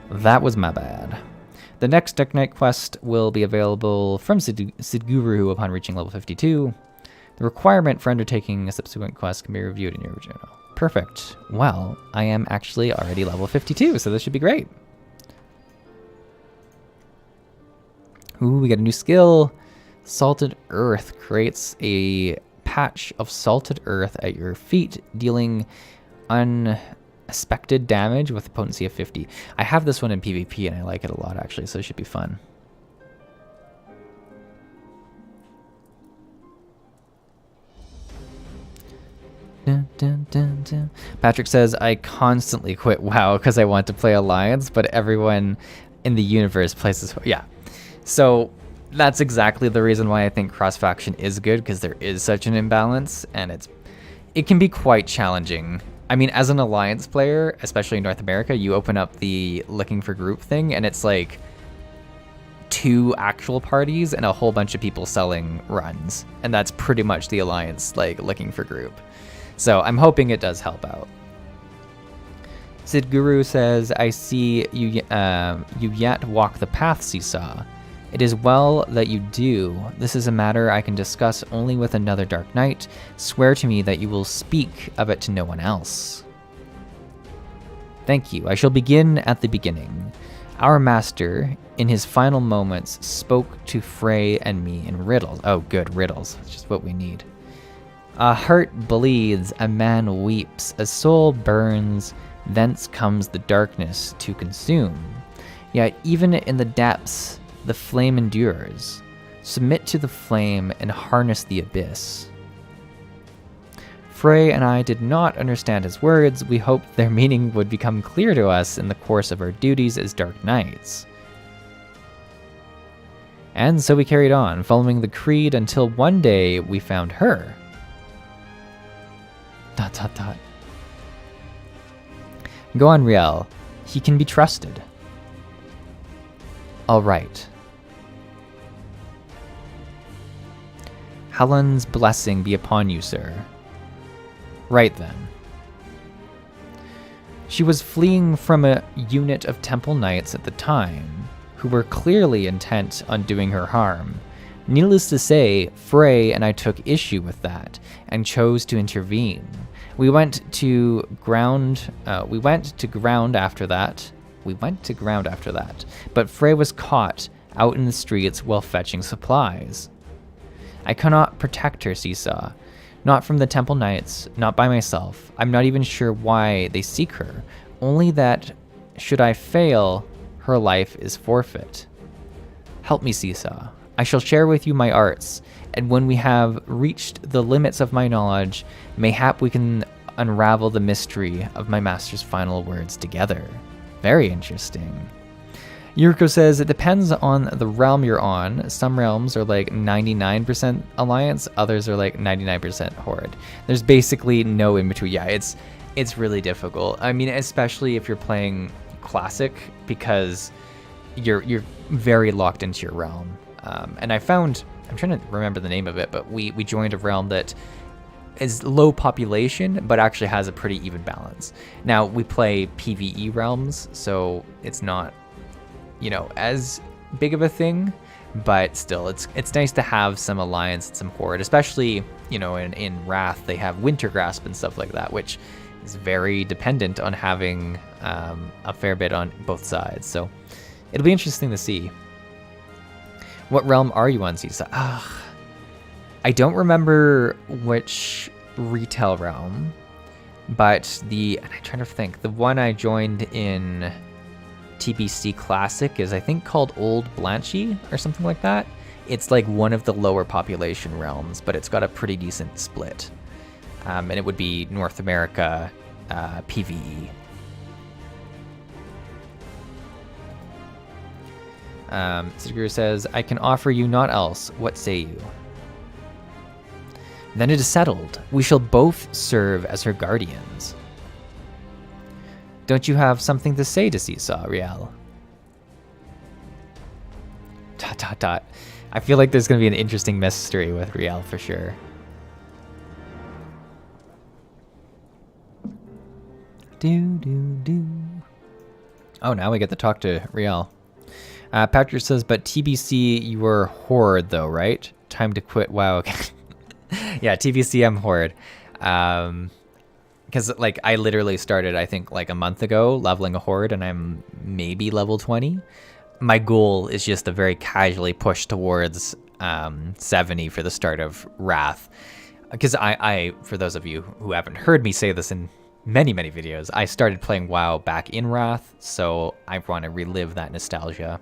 That was my bad. The next Dark Knight quest will be available from Sidguru upon reaching level 52. The requirement for undertaking a subsequent quest can be reviewed in your journal. Perfect. Well, I am actually already level 52, so this should be great. Ooh, we got a new skill. Salted Earth creates a patch of salted earth at your feet, dealing unexpected damage with a potency of 50. I have this one in PvP and I like it a lot actually, so it should be fun. Dun, dun, dun, dun. Patrick says, I constantly quit WoW because I want to play Alliance, but everyone in the universe plays this. Yeah. So that's exactly the reason why I think cross-faction is good, because there is such an imbalance, and it can be quite challenging. I mean, as an Alliance player, especially in North America, you open up the looking for group thing, and it's like 2 actual parties and a whole bunch of people selling runs, and that's pretty much the Alliance like looking for group. So I'm hoping it does help out. Sid Guru says, I see you yet walk the path, Seesaw. It is well that you do. This is a matter I can discuss only with another Dark Knight. Swear to me that you will speak of it to no one else. Thank you. I shall begin at the beginning. Our master, in his final moments, spoke to Frey and me in riddles. Oh, good, riddles. That's just what we need. A heart bleeds, a man weeps, a soul burns, thence comes the darkness to consume. Yet even in the depths, the flame endures. Submit to the flame and harness the abyss. Frey and I did not understand his words. We hoped their meaning would become clear to us in the course of our duties as Dark Knights. And so we carried on, following the creed until one day we found her. ... Go on, Riel. He can be trusted. All right. Helen's blessing be upon you, sir. Right then. She was fleeing from a unit of temple knights at the time, who were clearly intent on doing her harm. Needless to say, Frey and I took issue with that, and chose to intervene. We went to ground after that, but Frey was caught out in the streets while fetching supplies. I cannot protect her, Seesaw. Not from the Temple Knights, not by myself. I'm not even sure why they seek her. Only that, should I fail, her life is forfeit. Help me, Seesaw. I shall share with you my arts, and when we have reached the limits of my knowledge, mayhap we can unravel the mystery of my master's final words together. Very interesting. Yuriko says, it depends on the realm you're on. Some realms are like 99% alliance, others are like 99% horde. There's basically no in between. Yeah, it's really difficult. I mean, especially if you're playing classic, because you're very locked into your realm. And I found, I'm trying to remember the name of it, but we joined a realm that is low population, but actually has a pretty even balance. Now, we play PvE realms, so it's not, you know, as big of a thing, but still, it's nice to have some alliance and some horde, especially, you know, in Wrath, they have Winter Grasp and stuff like that, which is very dependent on having a fair bit on both sides. So it'll be interesting to see. What realm are you on, Cisa? I don't remember which retail realm, but I'm trying to think, the one I joined in TBC Classic is, I think, called Old Blanchy or something like that. It's like one of the lower population realms, but it's got a pretty decent split. And it would be North America PvE. Siguru says, I can offer you naught else. What say you? Then it is settled. We shall both serve as her guardians. Don't you have something to say to Seesaw, Riel? ... I feel like there's going to be an interesting mystery with Riel for sure. Oh, now we get to talk to Riel. Patrick says, but TBC, you were horde though, right? Time to quit WoW again. Yeah, TBC, I'm horde. Because like I literally started, I think like a month ago, leveling a horde, and I'm maybe level 20. My goal is just to very casually push towards 70 for the start of Wrath. Because I, for those of you who haven't heard me say this in many videos, I started playing WoW back in Wrath, so I want to relive that nostalgia.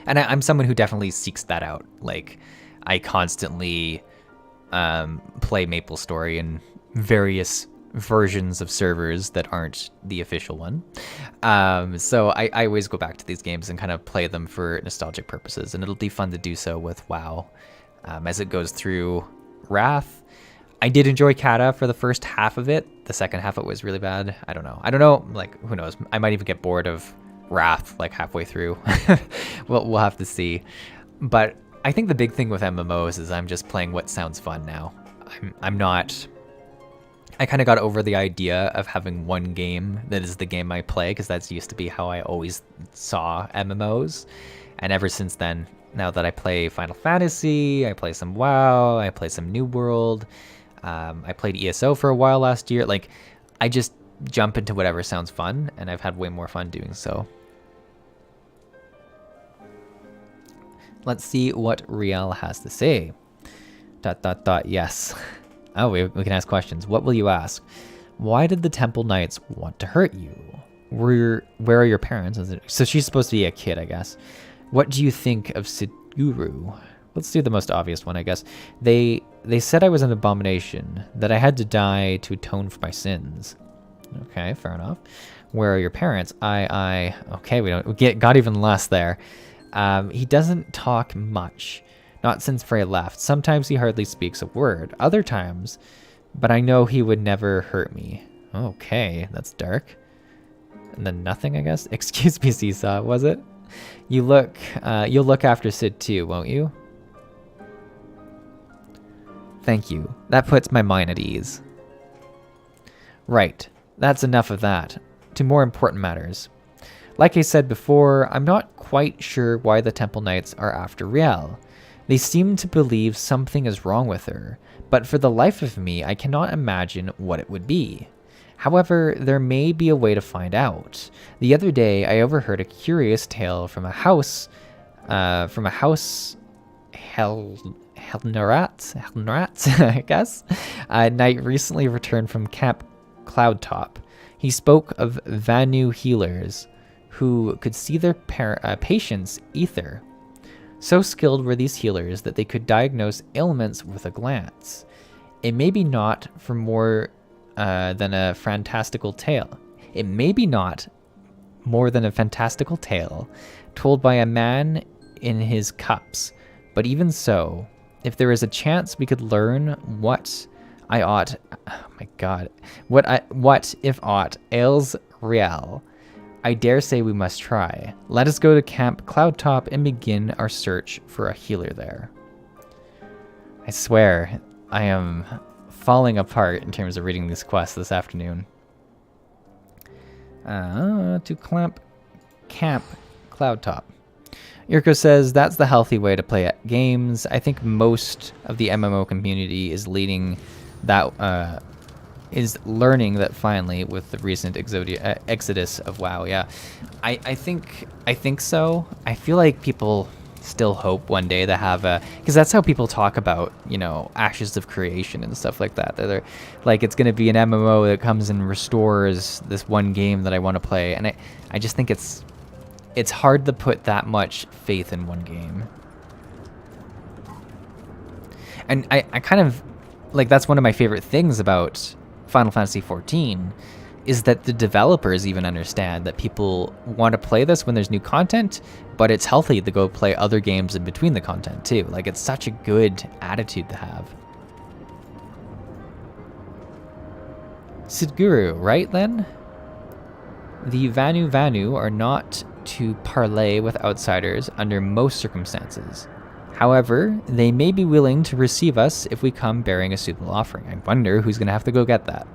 And I'm someone who definitely seeks that out. Like, I constantly play MapleStory in various versions of servers that aren't the official one. So I always go back to these games and kind of play them for nostalgic purposes, and it'll be fun to do so with WoW as it goes through Wrath. I did enjoy Kata for the first half of it. The second half, it was really bad. I don't know. Like, who knows? I might even get bored of Wrath like halfway through. We'll have to see. But I think the big thing with MMOs is I'm just playing what sounds fun now. I'm not... I kind of got over the idea of having one game that is the game I play, because that's used to be how I always saw MMOs. And ever since then, now that I play Final Fantasy, I play some WoW, I play some New World, I played ESO for a while last year. Like, I just jump into whatever sounds fun, and I've had way more fun doing so. Let's see what Riel has to say. ... Yes. Oh, we can ask questions. What will you ask? Why did the Temple Knights want to hurt you? Where are your parents? So she's supposed to be a kid, I guess. What do you think of Siguru? Let's do the most obvious one, I guess. They said I was an abomination, that I had to die to atone for my sins. Okay, fair enough. Where are your parents? Okay, we got even less there. He doesn't talk much. Not since Frey left. Sometimes he hardly speaks a word. Other times, but I know he would never hurt me. Okay, that's dark. And then nothing, I guess. Excuse me, Seesaw, was it? You'll look after Sid too, won't you? Thank you. That puts my mind at ease. Right. That's enough of that. To more important matters. Like I said before, I'm not quite sure why the Temple Knights are after Riel. They seem to believe something is wrong with her, but for the life of me, I cannot imagine what it would be. However, there may be a way to find out. The other day, I overheard a curious tale from a house Helnarat, I guess. A knight recently returned from Camp Cloudtop. He spoke of Vanu healers who could see their patients' ether. So skilled were these healers that they could diagnose ailments with a glance. It may be not for more than a fantastical tale. It may be not more than a fantastical tale told by a man in his cups. But even so, if there is a chance we could learn what I ought, oh my god, what if aught ails Riel, I dare say we must try. Let us go to Camp Cloudtop and begin our search for a healer there. I swear, I am falling apart in terms of reading these quests this afternoon. To Camp Cloudtop. Yurko says that's the healthy way to play at games. I think most of the MMO community is leading that is learning that finally with the recent exodus of WoW. Yeah, I think so. I feel like people still hope one day to have a, because that's how people talk about, you know, Ashes of Creation and stuff like that. They're like, it's going to be an MMO that comes and restores this one game that I want to play, and I just think it's hard to put that much faith in one game. And I kind of like, that's one of my favorite things about Final Fantasy XIV, is that the developers even understand that people want to play this when there's new content, but it's healthy to go play other games in between the content too. Like, it's such a good attitude to have. Sidguru, right then? The Vanu are not to parley with outsiders under most circumstances. However, they may be willing to receive us if we come bearing a suitable offering. I wonder who's going to have to go get that.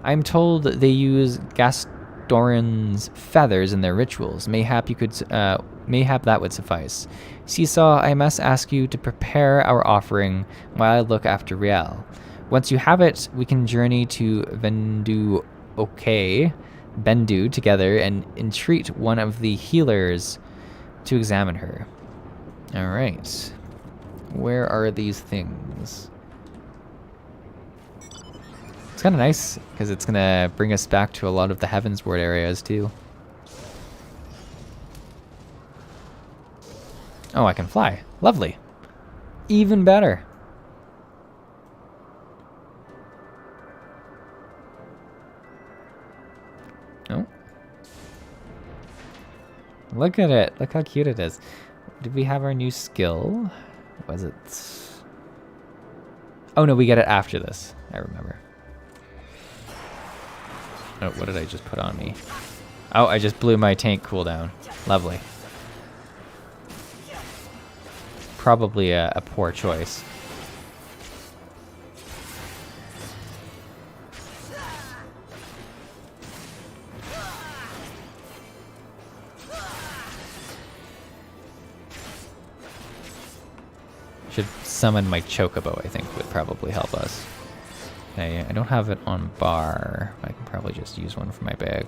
I'm told they use Gastoran's feathers in their rituals. Mayhap that would suffice. Seesaw, I must ask you to prepare our offering while I look after Riel. Once you have it, we can journey to Bendu together and entreat one of the healers to examine her. All right. Where are these things? It's kind of nice because it's going to bring us back to a lot of the Heavensward areas too. Oh, I can fly. Lovely. Even better. Oh. Look at it. Look how cute it is. Did we have our new skill? Was it? Oh no, we get it after this. I remember. Oh, what did I just put on me? Oh, I just blew my tank cooldown. Lovely. Probably a poor choice. Should summon my Chocobo, I think, would probably help us. Okay, I don't have it on bar. I can probably just use one for my bag.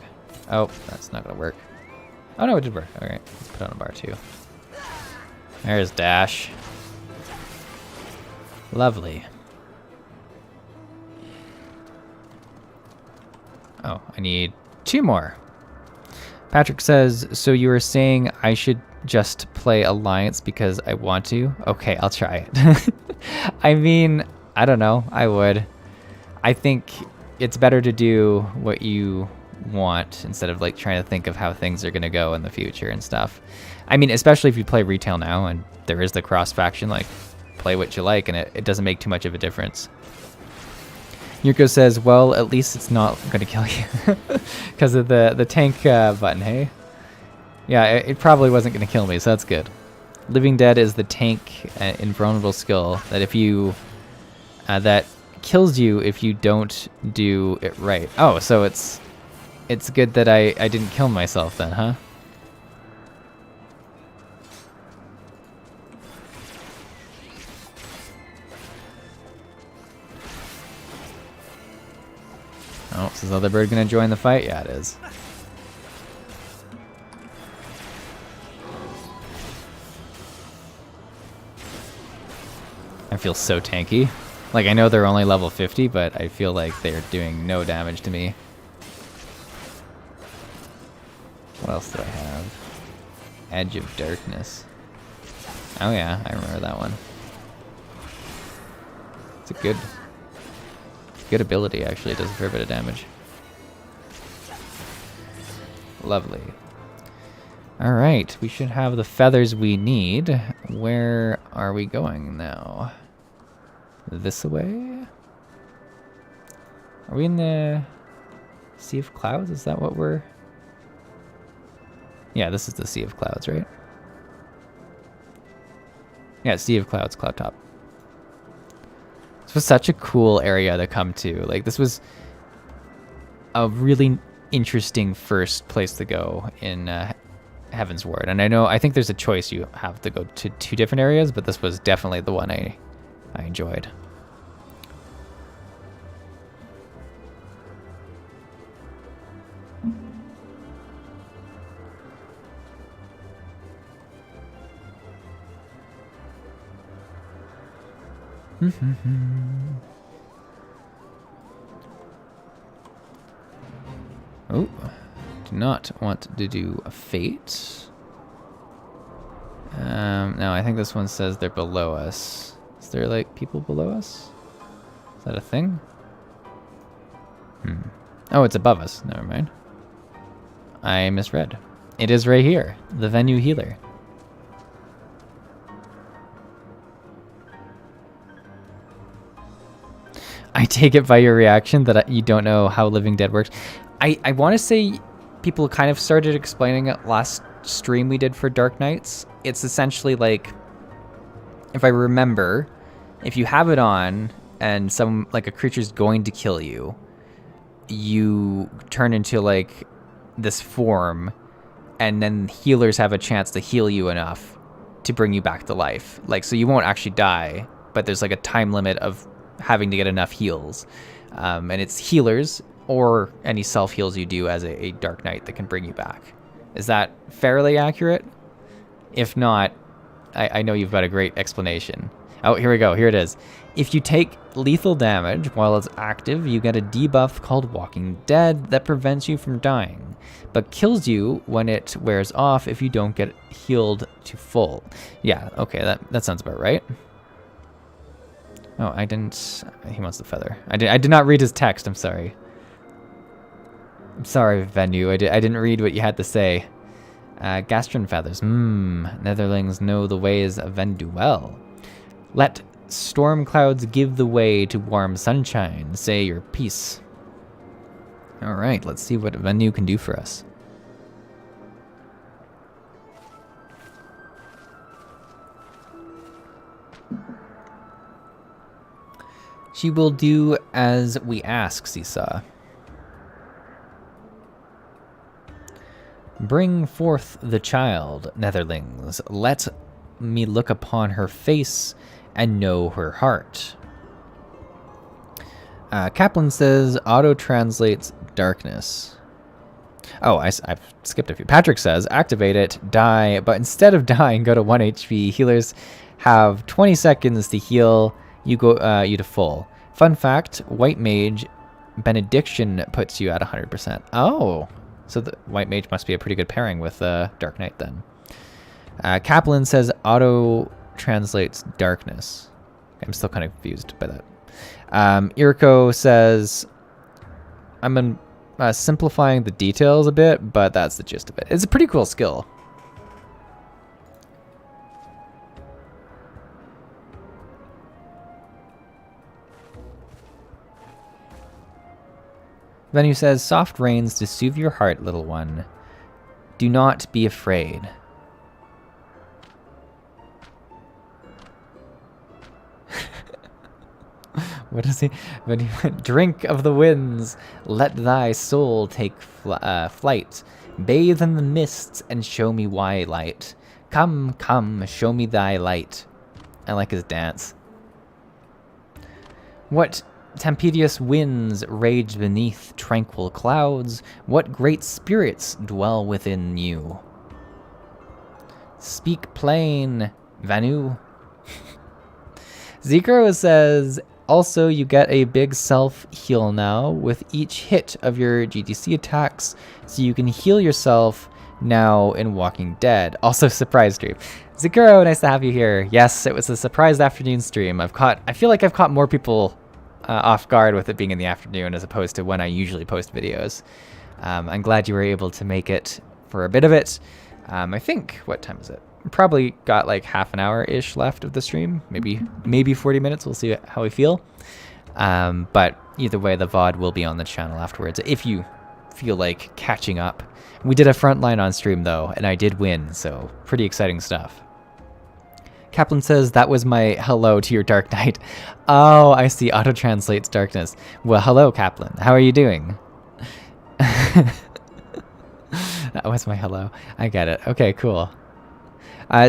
Oh, that's not gonna work. Oh no, it did work. Alright, let's put it on a bar too. There's Dash. Lovely. Oh, I need 2 more. Patrick says, so you were saying I should just play Alliance because I want to? Okay, I'll try it. I mean, I don't know. I would. I think it's better to do what you want instead of like trying to think of how things are going to go in the future and stuff. I mean, especially if you play retail now and there is the cross faction, like play what you like and it doesn't make too much of a difference. Yurko says, well, at least it's not going to kill you because of the tank button, hey? Yeah, it probably wasn't going to kill me, so that's good. Living Dead is the tank invulnerable skill that if you that kills you if you don't do it right. Oh, so it's good that I didn't kill myself then, huh? Oh, is this other bird gonna join the fight? Yeah, it is. I feel so tanky. Like, I know they're only level 50, but I feel like they're doing no damage to me. What else do I have? Edge of Darkness. Oh yeah, I remember that one. It's a good ability, actually. It does a fair bit of damage. Lovely. All right, we should have the feathers we need. Where are we going now? This way? Are we in the Sea of Clouds? Is that what we're... Yeah, this is the Sea of Clouds, right? Yeah, Sea of Clouds, Cloud Top. This was such a cool area to come to. Like, this was a really interesting first place to go in Heaven's Ward. And I think there's a choice. You have to go to 2 different areas, but this was definitely the one I enjoyed. Oh, do not want to do a fate. No, I think this one says they're below us. Is there like people below us? Is that a thing? Oh, it's above us. Never mind. I misread. It is right here, the venue healer. I take it by your reaction that you don't know how Living Dead works. I want to say people kind of started explaining it last stream we did for Dark Knights. It's essentially like, if I remember, if you have it on and a creature's going to kill you, you turn into like this form, and then healers have a chance to heal you enough to bring you back to life. Like, so you won't actually die, but there's like a time limit of having to get enough heals. And it's healers or any self-heals you do as a Dark Knight that can bring you back. Is that fairly accurate? If not, I know you've got a great explanation. Oh, here we go. Here it is. If you take lethal damage while it's active, you get a debuff called Walking Dead that prevents you from dying, but kills you when it wears off if you don't get healed to full. Yeah, okay, that sounds about right. Oh, I didn't... He wants the feather. I did not read his text, I'm sorry. I'm sorry, Venue. I didn't read what you had to say. Gastron feathers. Netherlings know the ways of Vendu well. Let storm clouds give the way to warm sunshine. Say your piece. Alright, let's see what Venue can do for us. She will do as we ask, Seesaw. Bring forth the child, Netherlings. Let me look upon her face and know her heart. Kaplan says, auto-translates darkness. Oh, I've skipped a few. Patrick says, activate it, die, but instead of dying, go to 1 HP. Healers have 20 seconds to heal you to full. Fun fact, White Mage Benediction puts you at 100%. Oh, so the White Mage must be a pretty good pairing with Dark Knight then. Kaplan says auto-translates darkness. I'm still kind of confused by that. Irko says, I'm simplifying the details a bit, but that's the gist of it. It's a pretty cool skill. Venue says, soft rains to soothe your heart, little one. Do not be afraid. What is he? Venue, drink of the winds. Let thy soul take flight. Bathe in the mists and show me why light. Come, come, show me thy light. I like his dance. What tempestuous winds rage beneath tranquil clouds? What great spirits dwell within you? Speak plain, Vanu. Zekro says, also you get a big self-heal now with each hit of your GTC attacks, so you can heal yourself now in Walking Dead. Also surprise stream. Zekro, nice to have you here. Yes, it was a surprise afternoon stream. I feel like I've caught more people off guard with it being in the afternoon as opposed to when I usually post videos. I'm glad you were able to make it for a bit of it. I think, what time is it? Probably got like half an hour-ish left of the stream, maybe 40 minutes. We'll see how we feel. But either way, the VOD will be on the channel afterwards if you feel like catching up. We did a frontline on stream though, and I did win, so pretty exciting stuff. Kaplan says, that was my hello to your Dark Knight. Oh, I see. Auto-translates darkness. Well, hello, Kaplan. How are you doing? That was my hello. I get it. Okay, cool.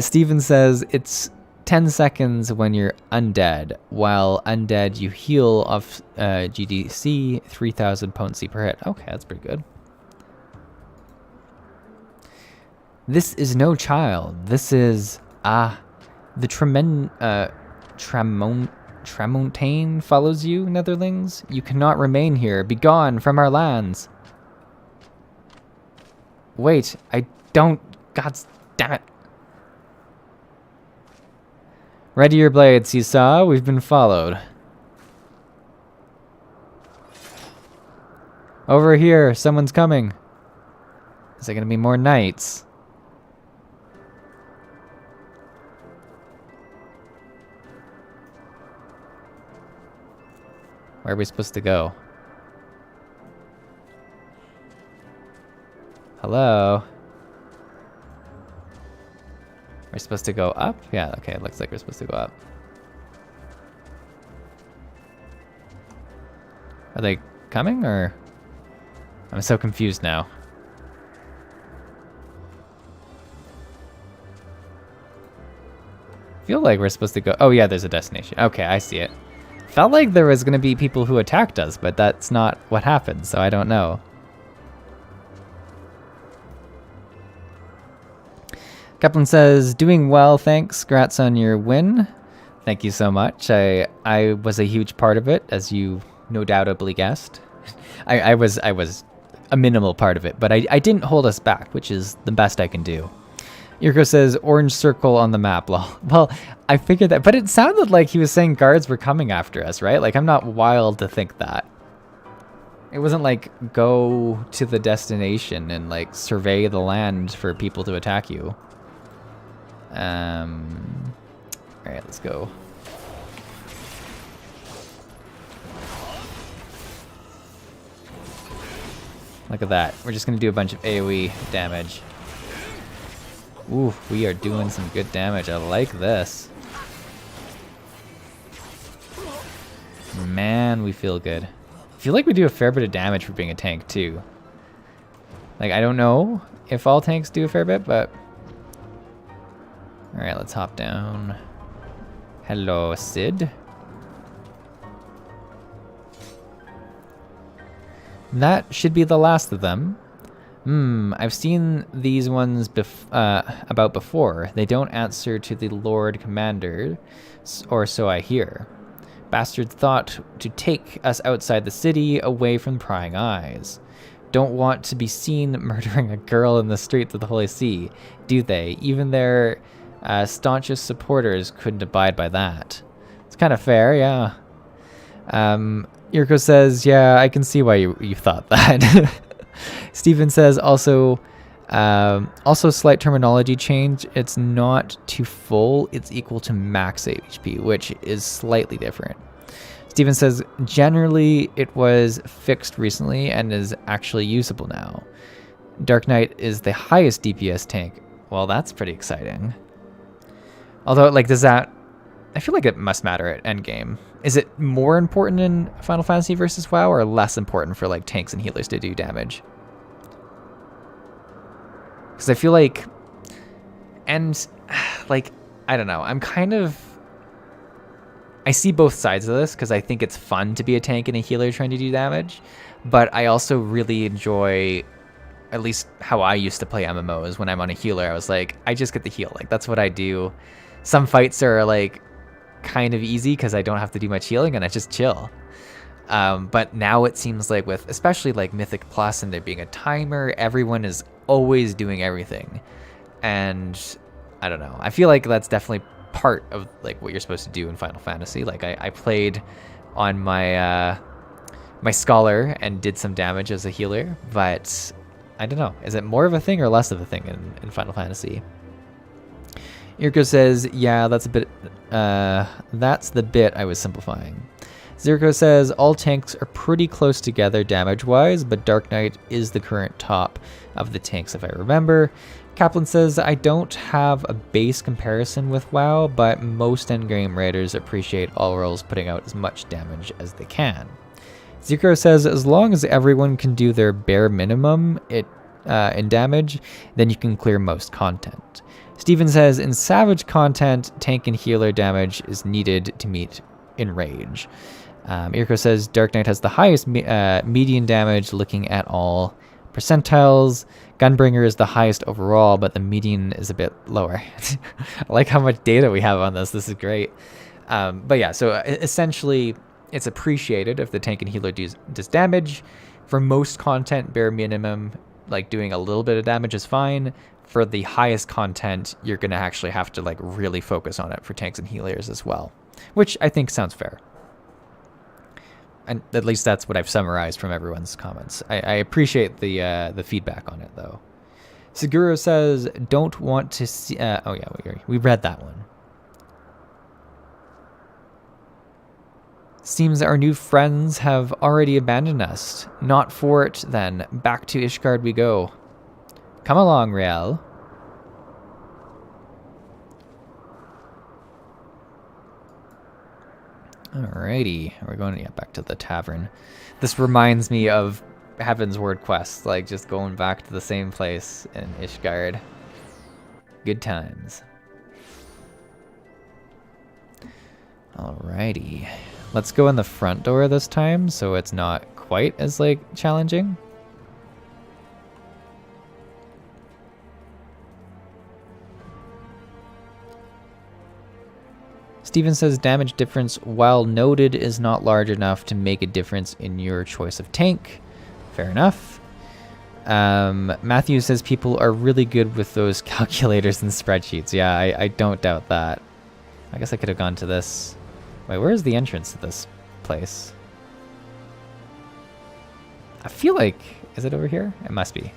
Steven says, it's 10 seconds when you're undead. While undead, you heal off GDC, 3,000 potency per hit. Okay, that's pretty good. This is no child. This is, the Tramontane follows you, Netherlings. You cannot remain here. Begone from our lands. Wait, I don't... God damn it. Ready your blades, Seesaw. We've been followed. Over here, someone's coming. Is there gonna be more knights? Where are we supposed to go? Hello? We're supposed to go up? Yeah, okay, it looks like we're supposed to go up. Are they coming, or? I'm so confused now. I feel like we're supposed to go... Oh yeah, there's a destination. Okay, I see it. Felt like there was going to be people who attacked us, but that's not what happened, so I don't know. Kaplan says, doing well, thanks. Congrats on your win. Thank you so much. I was a huge part of it, as you no doubtably guessed. I was a minimal part of it, but I didn't hold us back, which is the best I can do. Yurko says, orange circle on the map. Well, I figured that, but it sounded like he was saying guards were coming after us, right? Like, I'm not wild to think that. It wasn't like, go to the destination and, like, survey the land for people to attack you. Alright, let's go. Look at that. We're just gonna do a bunch of AoE damage. Ooh, we are doing some good damage. I like this. Man, we feel good. I feel like we do a fair bit of damage for being a tank, too. Like, I don't know if all tanks do a fair bit, but... Alright, let's hop down. Hello, Sid. That should be the last of them. I've seen these ones about before. They don't answer to the Lord Commander, or so I hear. Bastards thought to take us outside the city, away from prying eyes. Don't want to be seen murdering a girl in the streets of the Holy See, do they? Even their staunchest supporters couldn't abide by that. It's kind of fair, yeah. Yurko says, yeah, I can see why you thought that. Steven says, also slight terminology change. It's not to full, it's equal to max HP, which is slightly different. Steven says, generally it was fixed recently and is actually usable now. Dark Knight is the highest DPS tank. Well, that's pretty exciting. Although, like, does that... I feel like it must matter at endgame. Is it more important in Final Fantasy versus WoW, or less important for, like, tanks and healers to do damage? Because I feel like... And, like, I don't know. I'm kind of... I see both sides of this, because I think it's fun to be a tank and a healer trying to do damage. But I also really enjoy... At least how I used to play MMOs. When I'm on a healer, I was like, I just get the heal. Like, that's what I do. Some fights are, like... kind of easy because I don't have to do much healing and I just chill. But now it seems like with especially like Mythic Plus and there being a timer, everyone is always doing everything. And I don't know. I feel like that's definitely part of like what you're supposed to do in Final Fantasy. Like I played on my my scholar and did some damage as a healer, but I don't know. Is it more of a thing or less of a thing in Final Fantasy? Irko says, yeah, that's the bit I was simplifying. Zirko says, all tanks are pretty close together damage-wise, but Dark Knight is the current top of the tanks if I remember. Kaplan says, I don't have a base comparison with WoW, but most endgame raiders appreciate all roles putting out as much damage as they can. Zirko says, as long as everyone can do their bare minimum in damage, then you can clear most content. Steven says, in Savage content, tank and healer damage is needed to meet in rage. Irko says, Dark Knight has the highest median damage looking at all percentiles. Gunbringer is the highest overall, but the median is a bit lower. I like how much data we have on this. This is great. But yeah, so essentially, it's appreciated if the tank and healer does damage. For most content, bare minimum, like doing a little bit of damage is fine. For the highest content, you're going to actually have to like really focus on it for tanks and healers as well, which I think sounds fair. And at least that's what I've summarized from everyone's comments. I appreciate the feedback on it, though. Seguro says, don't want to see... oh, yeah, we read that one. Seems our new friends have already abandoned us. Not for it, then. Back to Ishgard we go. Come along, Riel. Alrighty, we're going back to the tavern. This reminds me of Heaven's Word quest, like just going back to the same place in Ishgard. Good times. Alrighty, let's go in the front door this time, so it's not quite as like challenging. Steven says damage difference, while noted, is not large enough to make a difference in your choice of tank. Fair enough. Matthew says people are really good with those calculators and spreadsheets. Yeah, I don't doubt that. I guess I could have gone to this. Wait, where is the entrance to this place? I feel like... Is it over here? It must be.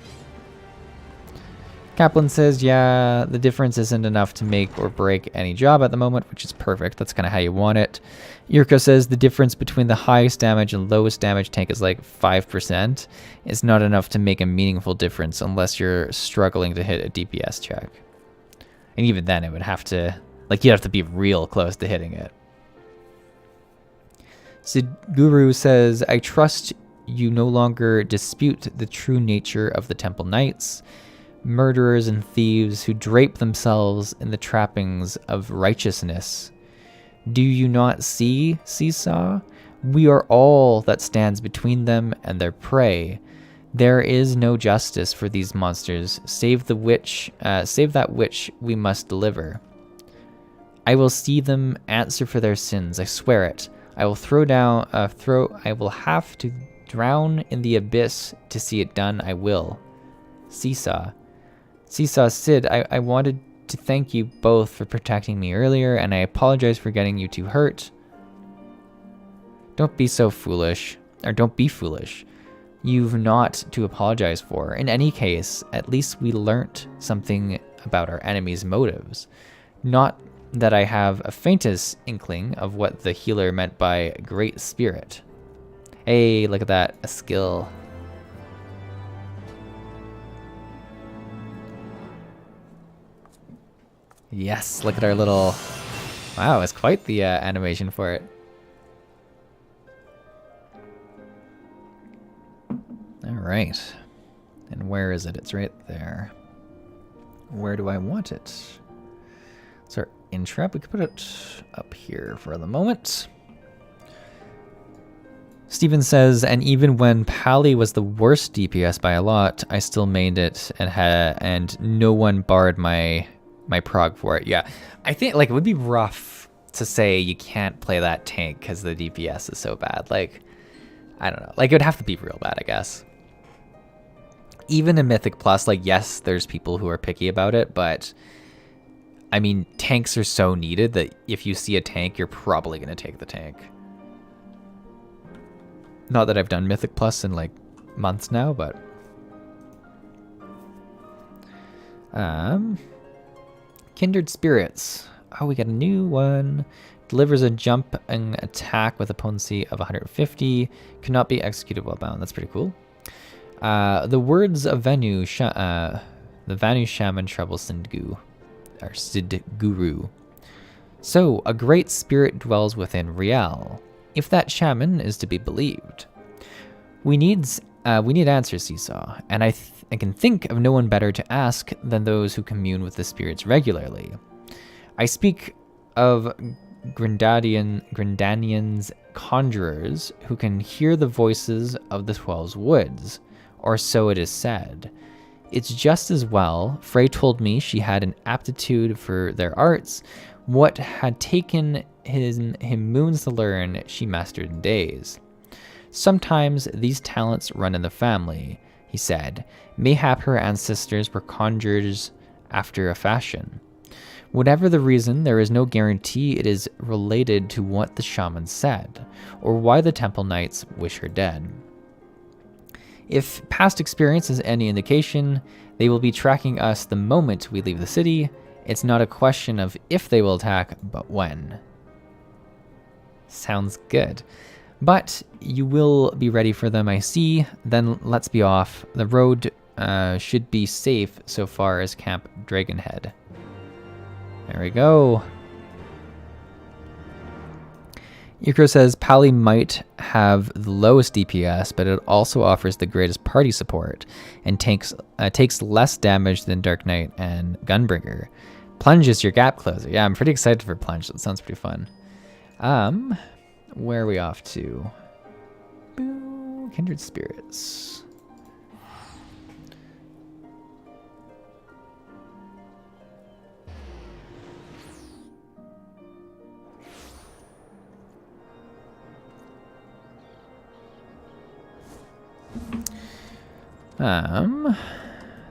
Kaplan says, yeah, the difference isn't enough to make or break any job at the moment, which is perfect. That's kind of how you want it. Yurko says the difference between the highest damage and lowest damage tank is like 5%. It's not enough to make a meaningful difference unless you're struggling to hit a DPS check. And even then, it would have to, like, you'd have to be real close to hitting it. Sidguru says, I trust you no longer dispute the true nature of the Temple Knights. Murderers and thieves who drape themselves in the trappings of righteousness. Do you not see, Seesaw? We are all that stands between them and their prey. There is no justice for these monsters, save that which we must deliver. I will see them answer for their sins, I swear it. I will I will have to drown in the abyss to see it done, I will. Seesaw. Seesaw, Sid, I wanted to thank you both for protecting me earlier, and I apologize for getting you two hurt. Don't be so foolish. Or don't be foolish. You've not to apologize for. In any case, at least we learnt something about our enemy's motives. Not that I have a faintest inkling of what the healer meant by great spirit. Hey, look at that. A skill. Yes, look at our little... Wow, it's quite the animation for it. Alright. And where is it? It's right there. Where do I want it? It's our intrap. We could put it up here for the moment. Steven says, and even when Pally was the worst DPS by a lot, I still mained it and no one barred my prog for it. Yeah, I think like it would be rough to say you can't play that tank because the DPS is so bad. Like, I don't know. Like, it would have to be real bad, I guess. Even in Mythic Plus, like, yes, there's people who are picky about it, but I mean, tanks are so needed that if you see a tank, you're probably going to take the tank. Not that I've done Mythic Plus in like months now, but Kindred Spirits. Oh, we got a new one. Delivers a jump and attack with a potency of 150. Cannot be executed while bound. That's pretty cool. The words of Venu, the Vanu Shaman Trouble Sindgu, or Sidguru. So, a great spirit dwells within Riel, if that shaman is to be believed. We need answers, Seesaw, and I can think of no one better to ask than those who commune with the spirits regularly. I speak of Grindanian's conjurers who can hear the voices of the 12 woods, or so it is said. It's just as well. Frey told me she had an aptitude for their arts. What had taken him moons to learn, she mastered in days. Sometimes these talents run in the family, he said. Mayhap her ancestors were conjurers after a fashion. Whatever the reason, there is no guarantee it is related to what the shaman said, or why the temple knights wish her dead. If past experience is any indication, they will be tracking us the moment we leave the city. It's not a question of if they will attack, but when. Sounds good. But you will be ready for them, I see. Then let's be off. The road should be safe so far as Camp Dragonhead. There we go. Yukro says Pally might have the lowest DPS, but it also offers the greatest party support and takes less damage than Dark Knight and Gunbringer. Plunge is your gap closer. Yeah, I'm pretty excited for Plunge. That sounds pretty fun. Where are we off to? Boo, Kindred Spirits.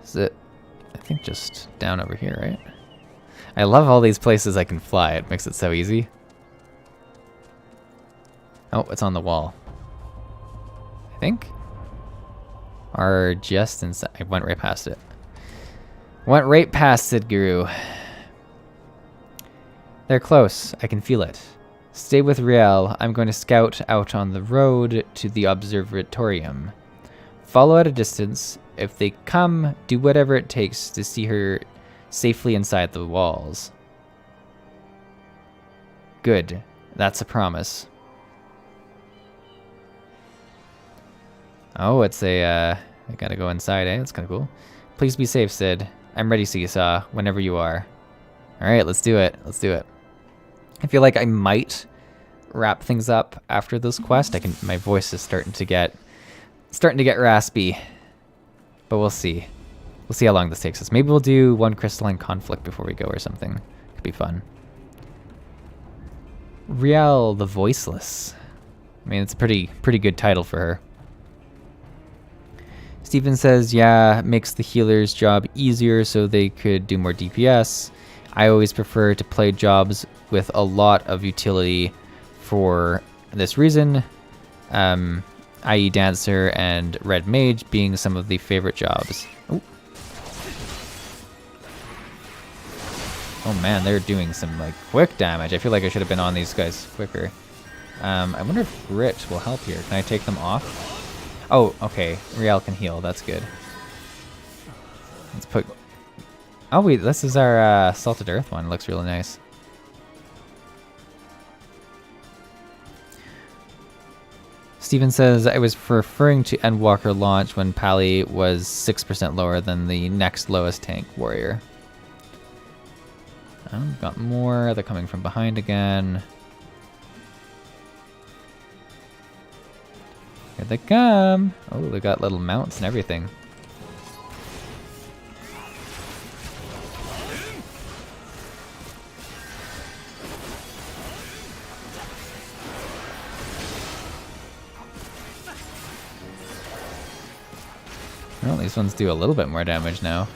Is it, I think just down over here, right? I love all these places I can fly. It makes it so easy. Oh, it's on the wall. I think. Or just inside. I went right past it. Went right past it, Guru. They're close. I can feel it. Stay with Riel. I'm going to scout out on the road to the observatorium. Follow at a distance. If they come, do whatever it takes to see her safely inside the walls. Good. That's a promise. Oh, it's a, I gotta go inside, eh? That's kinda cool. Please be safe, Sid. I'm ready, Seesaw, whenever you are. Alright, let's do it. Let's do it. I feel like I might wrap things up after this quest. My voice is starting to get raspy. But we'll see. We'll see how long this takes us. Maybe we'll do one crystalline conflict before we go or something. Could be fun. Riel the Voiceless. I mean, it's a pretty good title for her. Steven says, yeah, makes the healer's job easier so they could do more DPS. I always prefer to play jobs with a lot of utility for this reason. I.e. Dancer and Red Mage being some of the favorite jobs. Ooh. Oh man, they're doing some like quick damage. I feel like I should have been on these guys quicker. I wonder if Grit will help here. Can I take them off? Oh, okay. Riel can heal. That's good. Let's put... Oh wait, this is our Salted Earth one. It looks really nice. Steven says, I was referring to Endwalker launch when Pally was 6% lower than the next lowest tank warrior. Got more. They're coming from behind again. Here they come. Oh, they got little mounts and everything. Well, these ones do a little bit more damage now.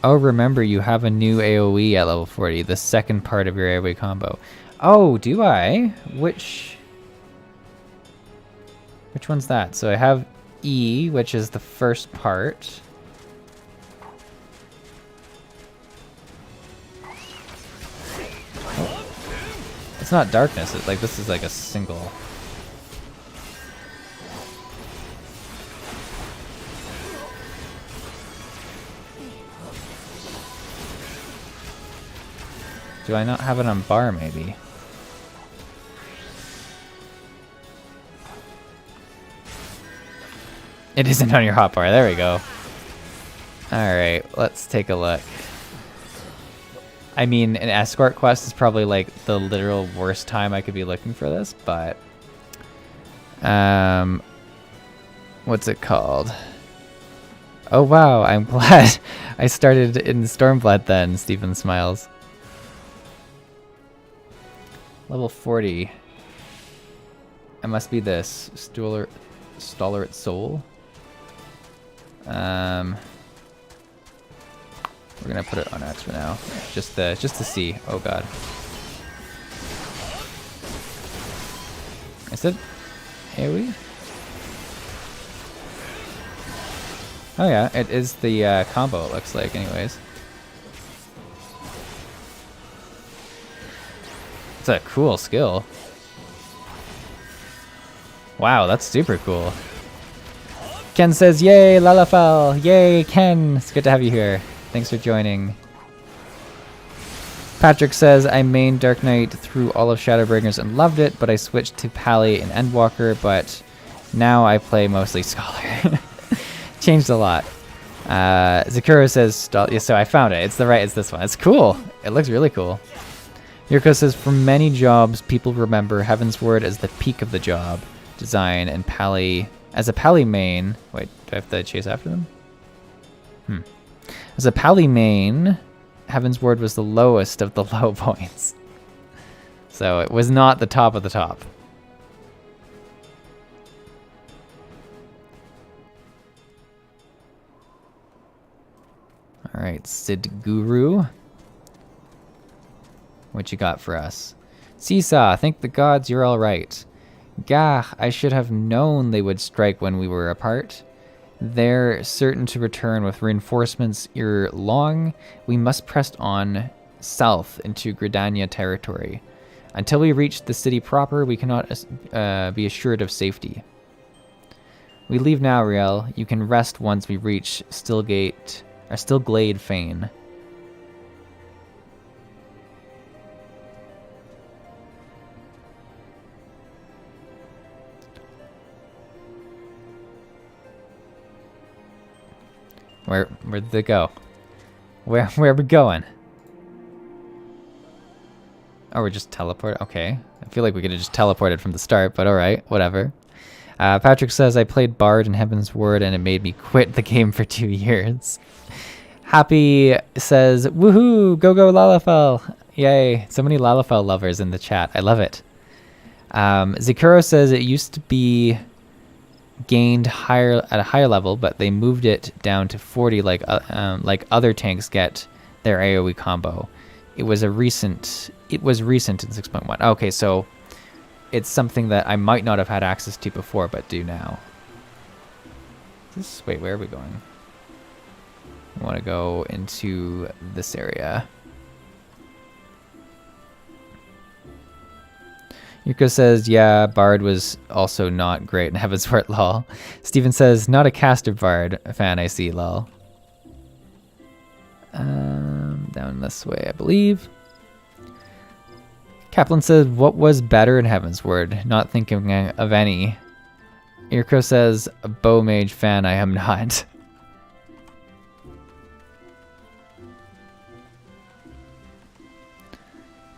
Oh, remember, you have a new AoE at level 40, the second part of your AoE combo. Oh, do I? Which one's that? So I have E, which is the first part. Oh. It's not darkness, it's like this is like a single. Do I not have it on bar, maybe? It isn't on your hotbar. There we go. Alright, let's take a look. I mean, an escort quest is probably like the literal worst time I could be looking for this, but... what's it called? Oh wow, I'm glad I started in Stormblood then, Stephen smiles. Level 40. It must be this. Stalwart Soul. We're gonna put it on X for now. Just to see. Oh god. Is it AoE? Oh yeah, it is the combo, it looks like, anyways. It's a cool skill. Wow, that's super cool. Ken says, yay, Lalafell! Yay, Ken! It's good to have you here. Thanks for joining. Patrick says, I mained Dark Knight through all of Shadowbringers and loved it, but I switched to Pally and Endwalker, but now I play mostly Scholar. Changed a lot. Zakuro says, yeah, so I found it. It's this one. It's cool. It looks really cool. Yurko says, for many jobs, people remember Heavensward as the peak of the job design and Pally as a Pally main. Wait, do I have to chase after them? As a Pally main, Heavensward was the lowest of the low points. So it was not the top of the top. All right, Sid Guru. What you got for us? Seesaw, thank the gods you're all right. Gah, I should have known they would strike when we were apart. They're certain to return with reinforcements ere long. We must press on south into Gridania territory. Until we reach the city proper, we cannot be assured of safety. We leave now, Riel. You can rest once we reach Stillglade Fane. Where did they go? Where are we going? Oh, we're just teleported. Okay. I feel like we could have just teleported from the start, but alright, whatever. Patrick says, I played Bard in Heavensward and it made me quit the game for 2 years. Happy says, woohoo, go Lalafell. Yay, so many Lalafell lovers in the chat. I love it. Zakuro says it used to be gained at a higher level, but they moved it down to 40 like other tanks get their AoE combo. It was recent in 6.1. Okay, so it's something that I might not have had access to before, but do now. Wait, where are we going? I want to go into this area. Yuko says, yeah, Bard was also not great in Heavensward, lol. Steven says, not a caster Bard fan, I see, lol. Down this way, I believe. Kaplan says, what was better in Heavensward? Not thinking of any. Irko says, a bow mage fan, I am not.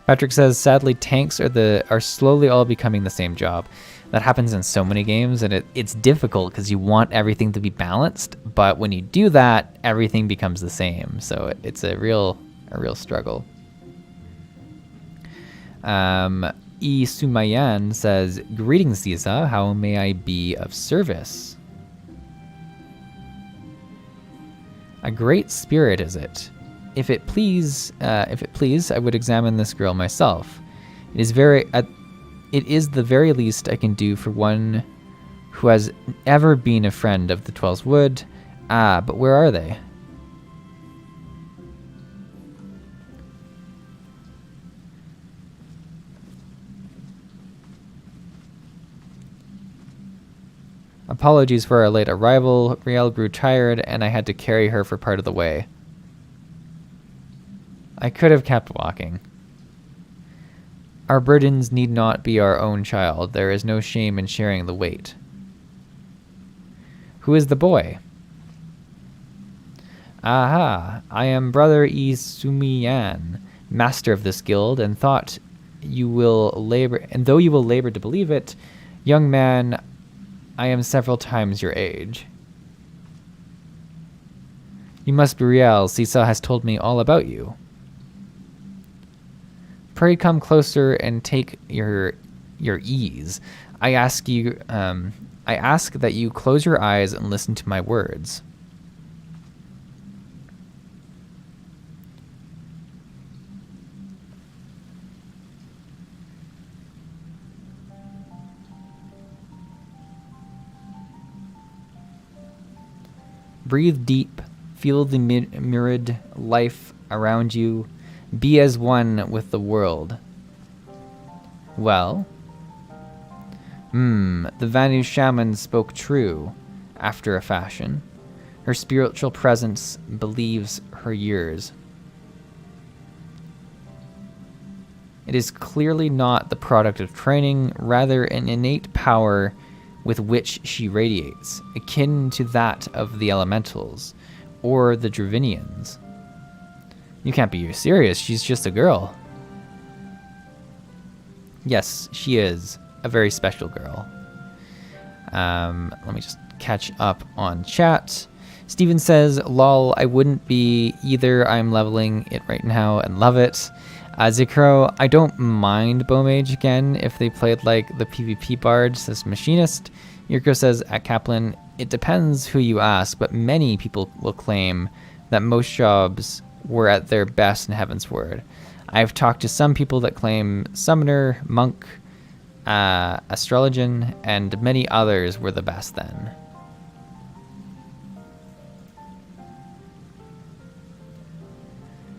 Patrick says, sadly, tanks are slowly all becoming the same job. That happens in so many games, and it's difficult because you want everything to be balanced, but when you do that, everything becomes the same. So it's a real struggle. E. Sumayan says, greetings, Ziza. How may I be of service? A great spirit is it. If it please, I would examine this girl myself. It is the very least I can do for one who has ever been a friend of the Twelves Wood. Ah, but where are they? Apologies for our late arrival. Riel grew tired, and I had to carry her for part of the way. I could have kept walking. Our burdens need not be our own, child. There is no shame in sharing the weight. Who is the boy? Aha, I am Brother Isumiyan, master of this guild, and though you will labor to believe it, young man, I am several times your age. You must be Riel. Seesaw has told me all about you. Pray come closer and take your ease. I ask that you close your eyes and listen to my words. Breathe deep, feel the mirrored life around you, be as one with the world. Well, the Vanu shaman spoke true, after a fashion. Her spiritual presence believes her years. It is clearly not the product of training, rather an innate power with which she radiates, akin to that of the elementals, or the Dravinians. You can't be serious, she's just a girl. Yes, she is a very special girl. Let me just catch up on chat. Steven says, lol, I wouldn't be either. I'm leveling it right now and love it. Zikro, I don't mind Bowmage again if they played like the PvP bard, says Machinist. Yurko says, at Kaplan, it depends who you ask, but many people will claim that most jobs were at their best in Heaven's Word. I've talked to some people that claim Summoner, Monk, Astrologian, and many others were the best then.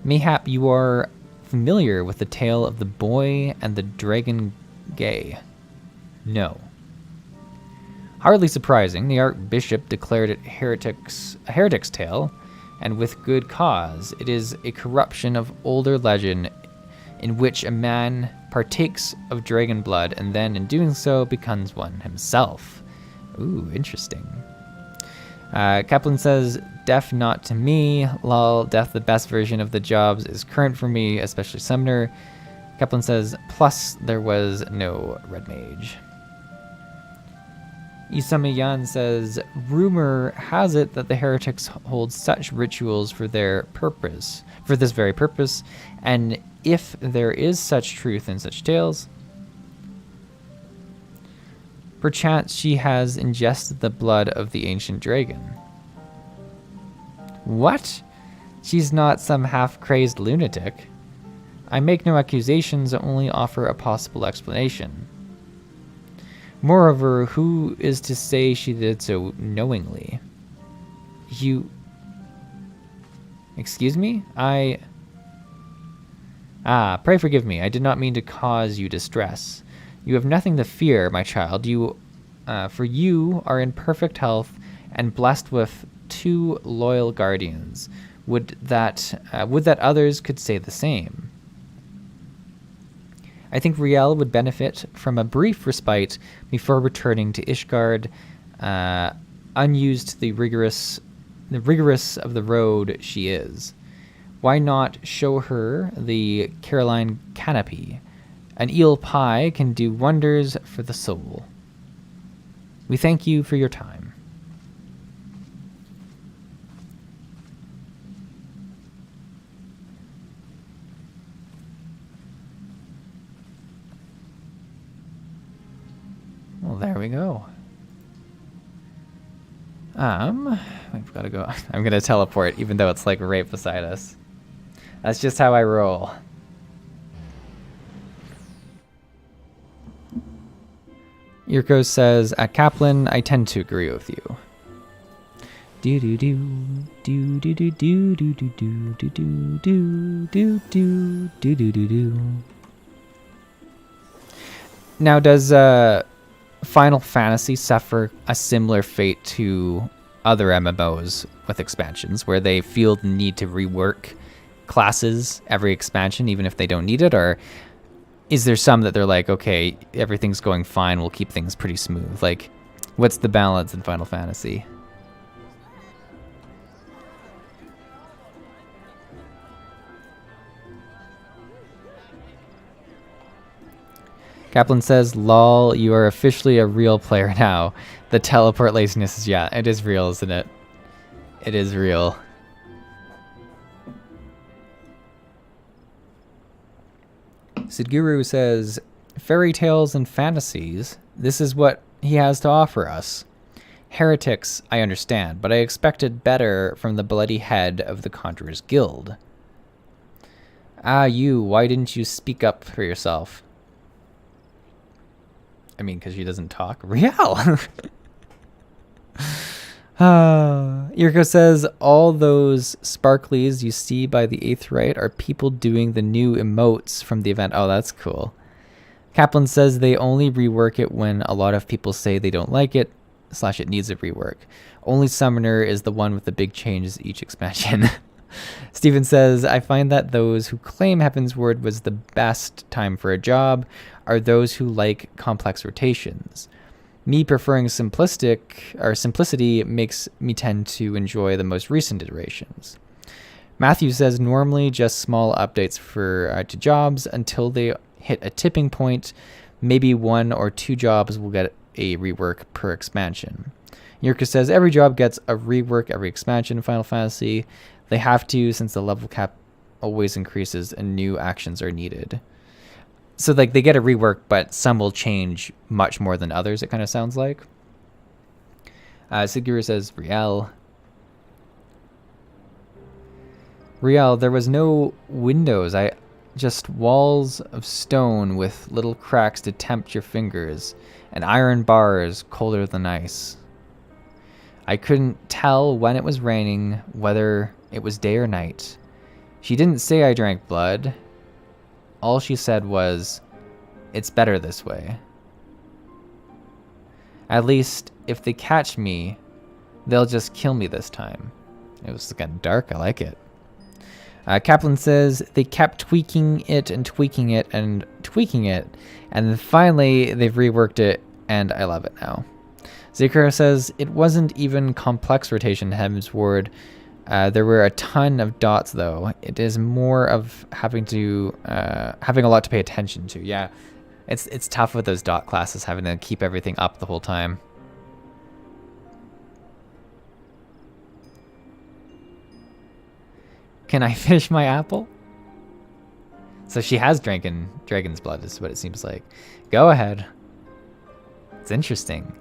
Mayhap you are familiar with the tale of the boy and the dragon gay? No. Hardly surprising, the Archbishop declared it a heretic's tale, and with good cause. It is a corruption of older legend in which a man partakes of dragon blood and then in doing so becomes one himself. Ooh, interesting. Kaplan says, Def not to me. Lol, Def the best version of the jobs is current for me, especially Summoner. Kaplan says, plus there was no red mage. Isamayan says, rumor has it that the heretics hold such rituals for their purpose, for this very purpose, and if there is such truth in such tales, perchance she has ingested the blood of the ancient dragon. What? She's not some half-crazed lunatic. I make no accusations, only offer a possible explanation. Moreover, who is to say she did so knowingly? You... Excuse me? Pray forgive me. I did not mean to cause you distress. You have nothing to fear, my child. For you are in perfect health and blessed with 2 loyal guardians. Would that others could say the same. I think Riel would benefit from a brief respite before returning to Ishgard, unused to the rigorous of the road she is. Why not show her the Caroline canopy? An eel pie can do wonders for the soul. We thank you for your time. Well, there we go. We've got to go. I'm going to teleport, even though it's like right beside us. That's just how I roll. Yurko says, at Kaplan, I tend to agree with you. Do do do do do do do do do do do do do do do do do do. Now, does Final Fantasy suffer a similar fate to other MMOs with expansions, where they feel the need to rework classes every expansion, even if they don't need it? Or is there some that they're like, okay, everything's going fine, we'll keep things pretty smooth? Like, what's the balance in Final Fantasy? Kaplan says, lol, you are officially a real player now. The teleport laziness is, yeah, it is real, isn't it? It is real. Sidguru says, fairy tales and fantasies, this is what he has to offer us. Heretics, I understand, but I expected better from the bloody head of the Conjurer's Guild. Ah, you, why didn't you speak up for yourself? I mean, because she doesn't talk. Real! Yurko says, all those sparklies you see by the 8th rite are people doing the new emotes from the event. Oh, that's cool. Kaplan says they only rework it when a lot of people say they don't like it, / it needs a rework. Only Summoner is the one with the big changes each expansion. Steven says, I find that those who claim Heaven's Word was the best time for a job are those who like complex rotations. Me preferring simplicity makes me tend to enjoy the most recent iterations. Matthew says, normally just small updates for to jobs until they hit a tipping point. Maybe 1 or 2 jobs will get a rework per expansion. Yurka says, every job gets a rework every expansion in Final Fantasy. They have to, since the level cap always increases and new actions are needed. So, like, they get a rework, but some will change much more than others, it kind of sounds like. Siguru says, Riel, there was no windows. Just walls of stone with little cracks to tempt your fingers, and iron bars colder than ice. I couldn't tell when it was raining, whether it was day or night. She didn't say I drank blood. All she said was, it's better this way. At least, if they catch me, they'll just kill me this time. It was getting dark, I like it. Kaplan says, they kept tweaking it and tweaking it and tweaking it, and then finally they've reworked it, and I love it now. Zekiro says, it wasn't even complex rotation in Heaven's Ward. There were a ton of dots, though. It is more of having a lot to pay attention to. Yeah, it's tough with those dot classes, having to keep everything up the whole time. Can I finish my apple? So she has dragon's blood, is what it seems like. Go ahead. It's interesting.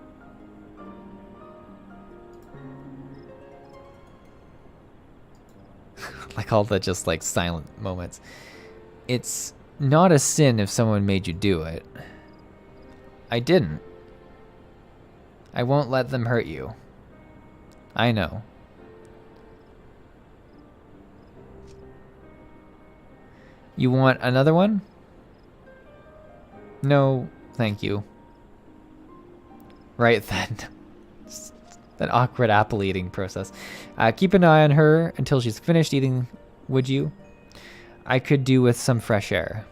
Like all the just like silent moments. It's not a sin if someone made you do it. I didn't. I won't let them hurt you. I know. You want another one? No, thank you. Right then. That awkward apple eating process. Keep an eye on her until she's finished eating, would you? I could do with some fresh air.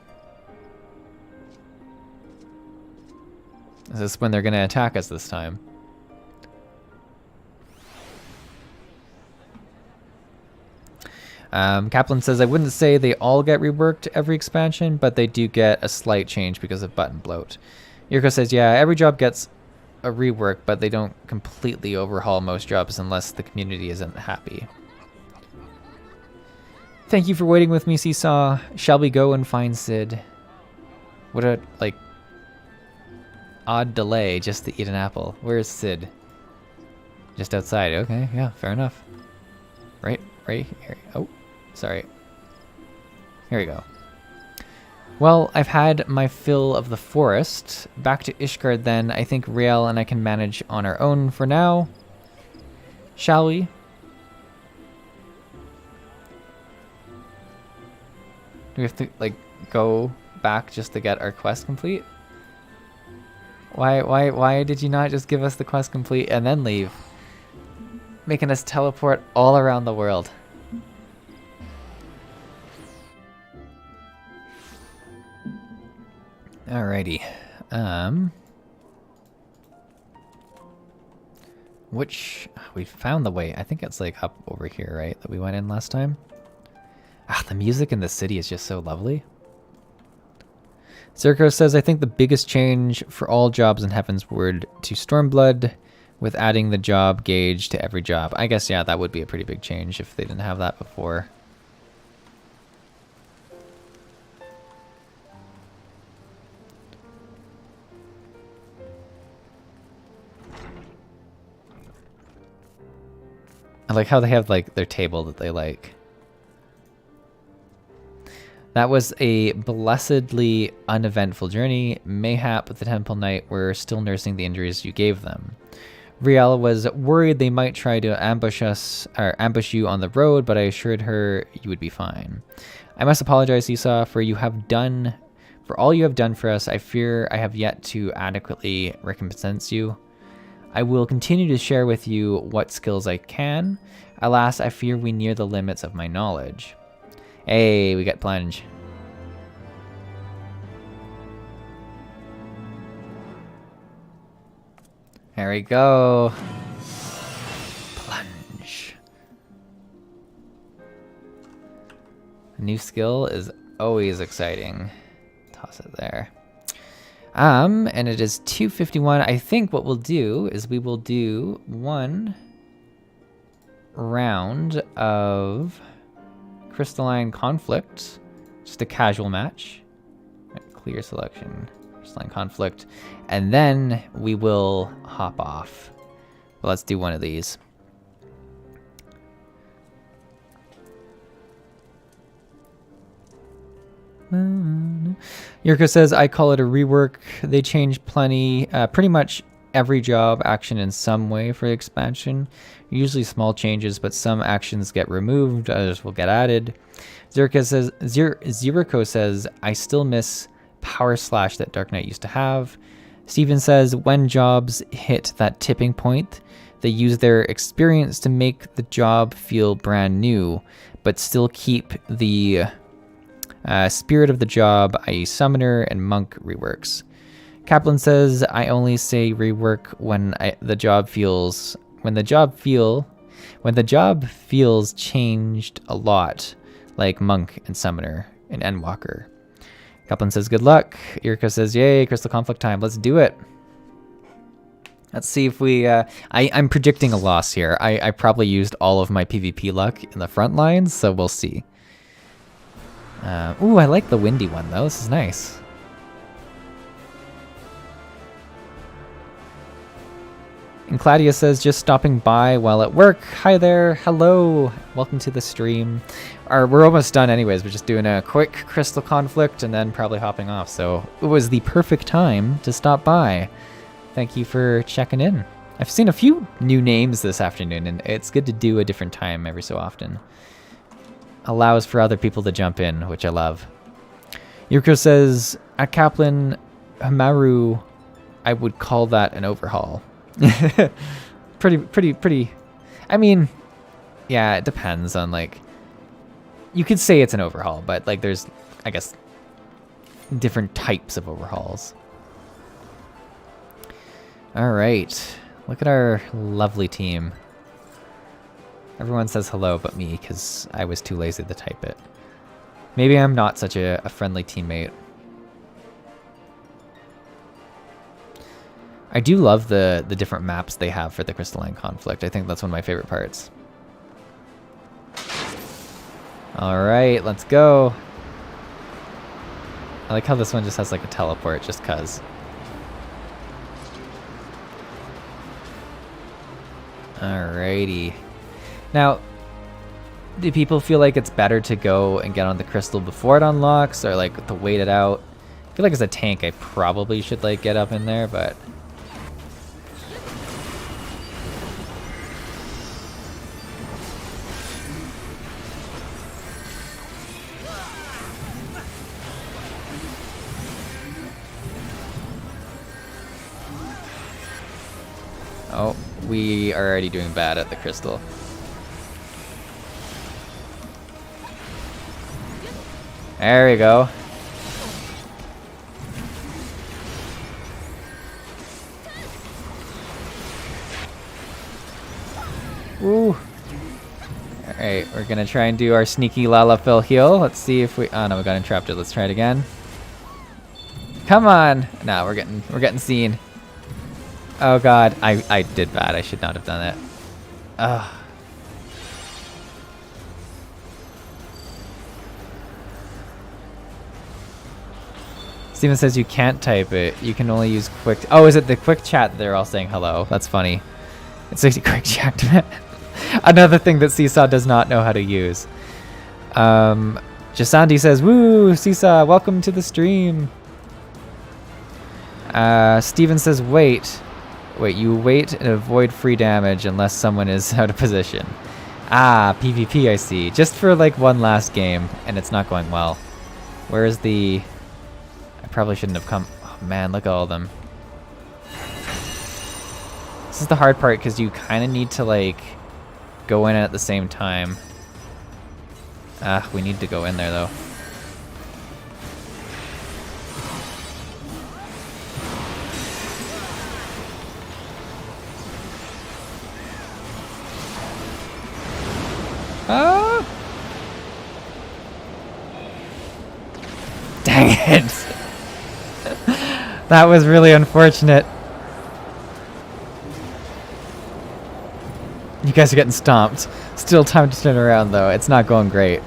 Is this when they're going to attack us this time? Kaplan says, I wouldn't say they all get reworked every expansion, but they do get a slight change because of button bloat. Yurko says, yeah, every job gets a rework, but they don't completely overhaul most jobs unless the community isn't happy. Thank you for waiting with me, Seesaw. Shall we go and find Sid? What a, like, odd delay just to eat an apple. Where's Sid? Just outside. Okay, yeah, fair enough. Right here. Oh, sorry. Here we go. Well, I've had my fill of the forest. Back to Ishgard then. I think Riel and I can manage on our own for now. Shall we? Do we have to, like, go back just to get our quest complete? Why did you not just give us the quest complete and then leave? Making us teleport all around the world. Alrighty. We found the way. I think it's like up over here, right? That we went in last time. Ah, the music in the city is just so lovely. Zirko says, I think the biggest change for all jobs in Heavensward to Stormblood with adding the job gauge to every job. I guess, yeah, that would be a pretty big change if they didn't have that before. I like how they have like their table that they like. That was a blessedly uneventful journey. Mayhap the Temple Knight were still nursing the injuries you gave them. Riel was worried they might try to ambush us or ambush you on the road, but I assured her you would be fine. I must apologize, Esau, for all you have done for us. I fear I have yet to adequately recompense you. I will continue to share with you what skills I can. Alas, I fear we near the limits of my knowledge. Hey, we got plunge. There we go. Plunge. A new skill is always exciting. Toss it there. And it is 2:51. I think what we'll do is we will do one round of Crystalline Conflict, just a casual match. Clear selection, Crystalline Conflict, and then we will hop off. Well, let's do one of these. Yurko says, I call it a rework. They changed pretty much every job action in some way for the expansion. Usually small changes, but some actions get removed, others will get added. Ziriko says, I still miss Power Slash that Dark Knight used to have. Steven says, when jobs hit that tipping point, they use their experience to make the job feel brand new, but still keep the spirit of the job, i.e. Summoner and Monk reworks. Kaplan says, I only say rework when the job feels changed a lot, like Monk and Summoner and Endwalker. Kaplan says, good luck. Irko says, yay, Crystal Conflict time. Let's do it. Let's see if we... I'm predicting a loss here. I probably used all of my PvP luck in the front lines, so we'll see. Ooh, I like the windy one, though. This is nice. And Claudia says, just stopping by while at work. Hi there. Hello. Welcome to the stream. We're almost done anyways. We're just doing a quick Crystal Conflict and then probably hopping off. So it was the perfect time to stop by. Thank you for checking in. I've seen a few new names this afternoon, and it's good to do a different time every so often. Allows for other people to jump in, which I love. Yurko says, at Kaplan Hamaru, I would call that an overhaul. pretty. I mean, yeah, it depends on, like, you could say it's an overhaul, but, like, there's, I guess, different types of overhauls. All right, look at our lovely team. Everyone says hello but me, because I was too lazy to type it. Maybe I'm not such a friendly teammate. I do love the different maps they have for the Crystalline Conflict. I think that's one of my favorite parts. All right, let's go. I like how this one just has like a teleport just cuz. Alrighty. Now, Do people feel like it's better to go and get on the crystal before it unlocks, or like to wait it out? I feel like as a tank, I probably should like get up in there, but oh, we are already doing bad at the crystal. There we go. Woo. Alright, we're gonna try and do our sneaky Lalafell heal. Let's see if we... Oh no, we got interrupted. Let's try it again. Come on! No, we're getting seen. Oh god, I did bad. I should not have done it. Ugh. Steven says you can't type it. You can only use quick... Oh, is it the quick chat they're all saying hello? That's funny. It's a quick chat. Another thing that Seesaw does not know how to use. Jasandi says, woo, Seesaw, welcome to the stream. Steven says, wait, you wait and avoid free damage unless someone is out of position. Ah, PvP, I see. Just for like one last game, and it's not going well. Where is the... I probably shouldn't have come... Oh man, look at all of them. This is the hard part, because you kind of need to like go in at the same time. Ah, we need to go in there though. Ah! Dang it! That was really unfortunate. You guys are getting stomped. Still time to turn around though. It's not going great.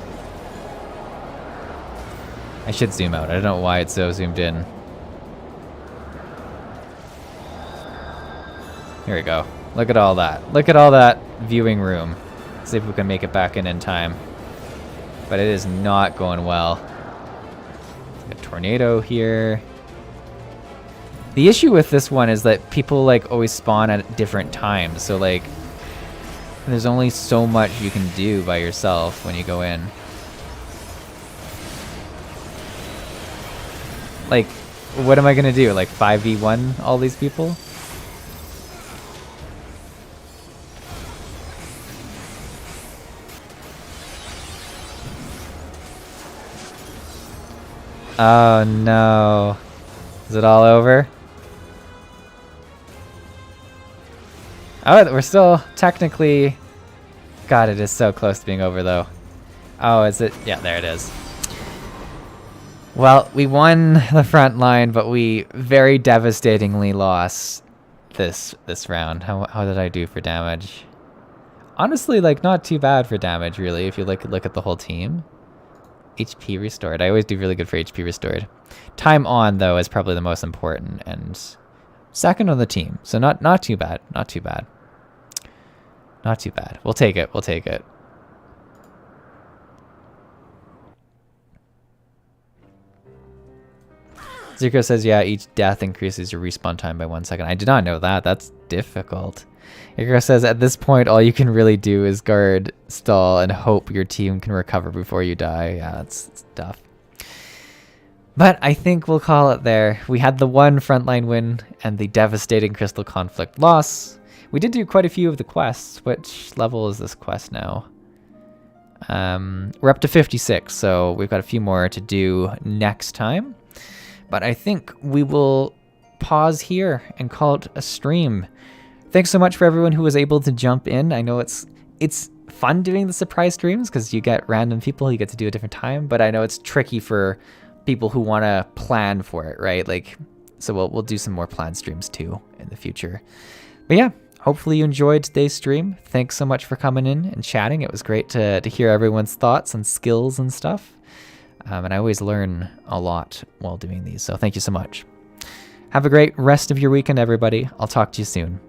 I should zoom out. I don't know why it's so zoomed in. Here we go. Look at all that. Look at all that viewing room. See if we can make it back in time. But it is not going well. A tornado here. The issue with this one is that people like always spawn at different times. So like there's only so much you can do by yourself when you go in. Like, what am I gonna do? Like 5v1 all these people? Oh no. Is it all over? Oh, we're still technically... God, it is so close to being over though. Oh, is it? Yeah, there it is. Well, we won the front line, but we very devastatingly lost this round. How did I do for damage? Honestly, like, not too bad for damage, really, if you look at the whole team. HP restored. I always do really good for HP restored. Time on, though, is probably the most important, and second on the team. So not too bad. Not too bad. Not too bad. We'll take it. We'll take it. Zuko says, yeah, each death increases your respawn time by 1 second. I did not know that. That's difficult. Ikra says, at this point, all you can really do is guard, stall, and hope your team can recover before you die. Yeah, that's tough. But I think we'll call it there. We had the one frontline win and the devastating Crystal Conflict loss. We did do quite a few of the quests. Which level is this quest now? We're up to 56, so we've got a few more to do next time. But I think we will pause here and call it a stream. Thanks so much for everyone who was able to jump in. I know it's fun doing the surprise streams because you get random people you get to do a different time, but I know it's tricky for people who want to plan for it, right? Like, so we'll do some more planned streams too in the future. But yeah, hopefully you enjoyed today's stream. Thanks so much for coming in and chatting. It was great to hear everyone's thoughts and skills and stuff. And I always learn a lot while doing these, so thank you so much. Have a great rest of your weekend, everybody. I'll talk to you soon.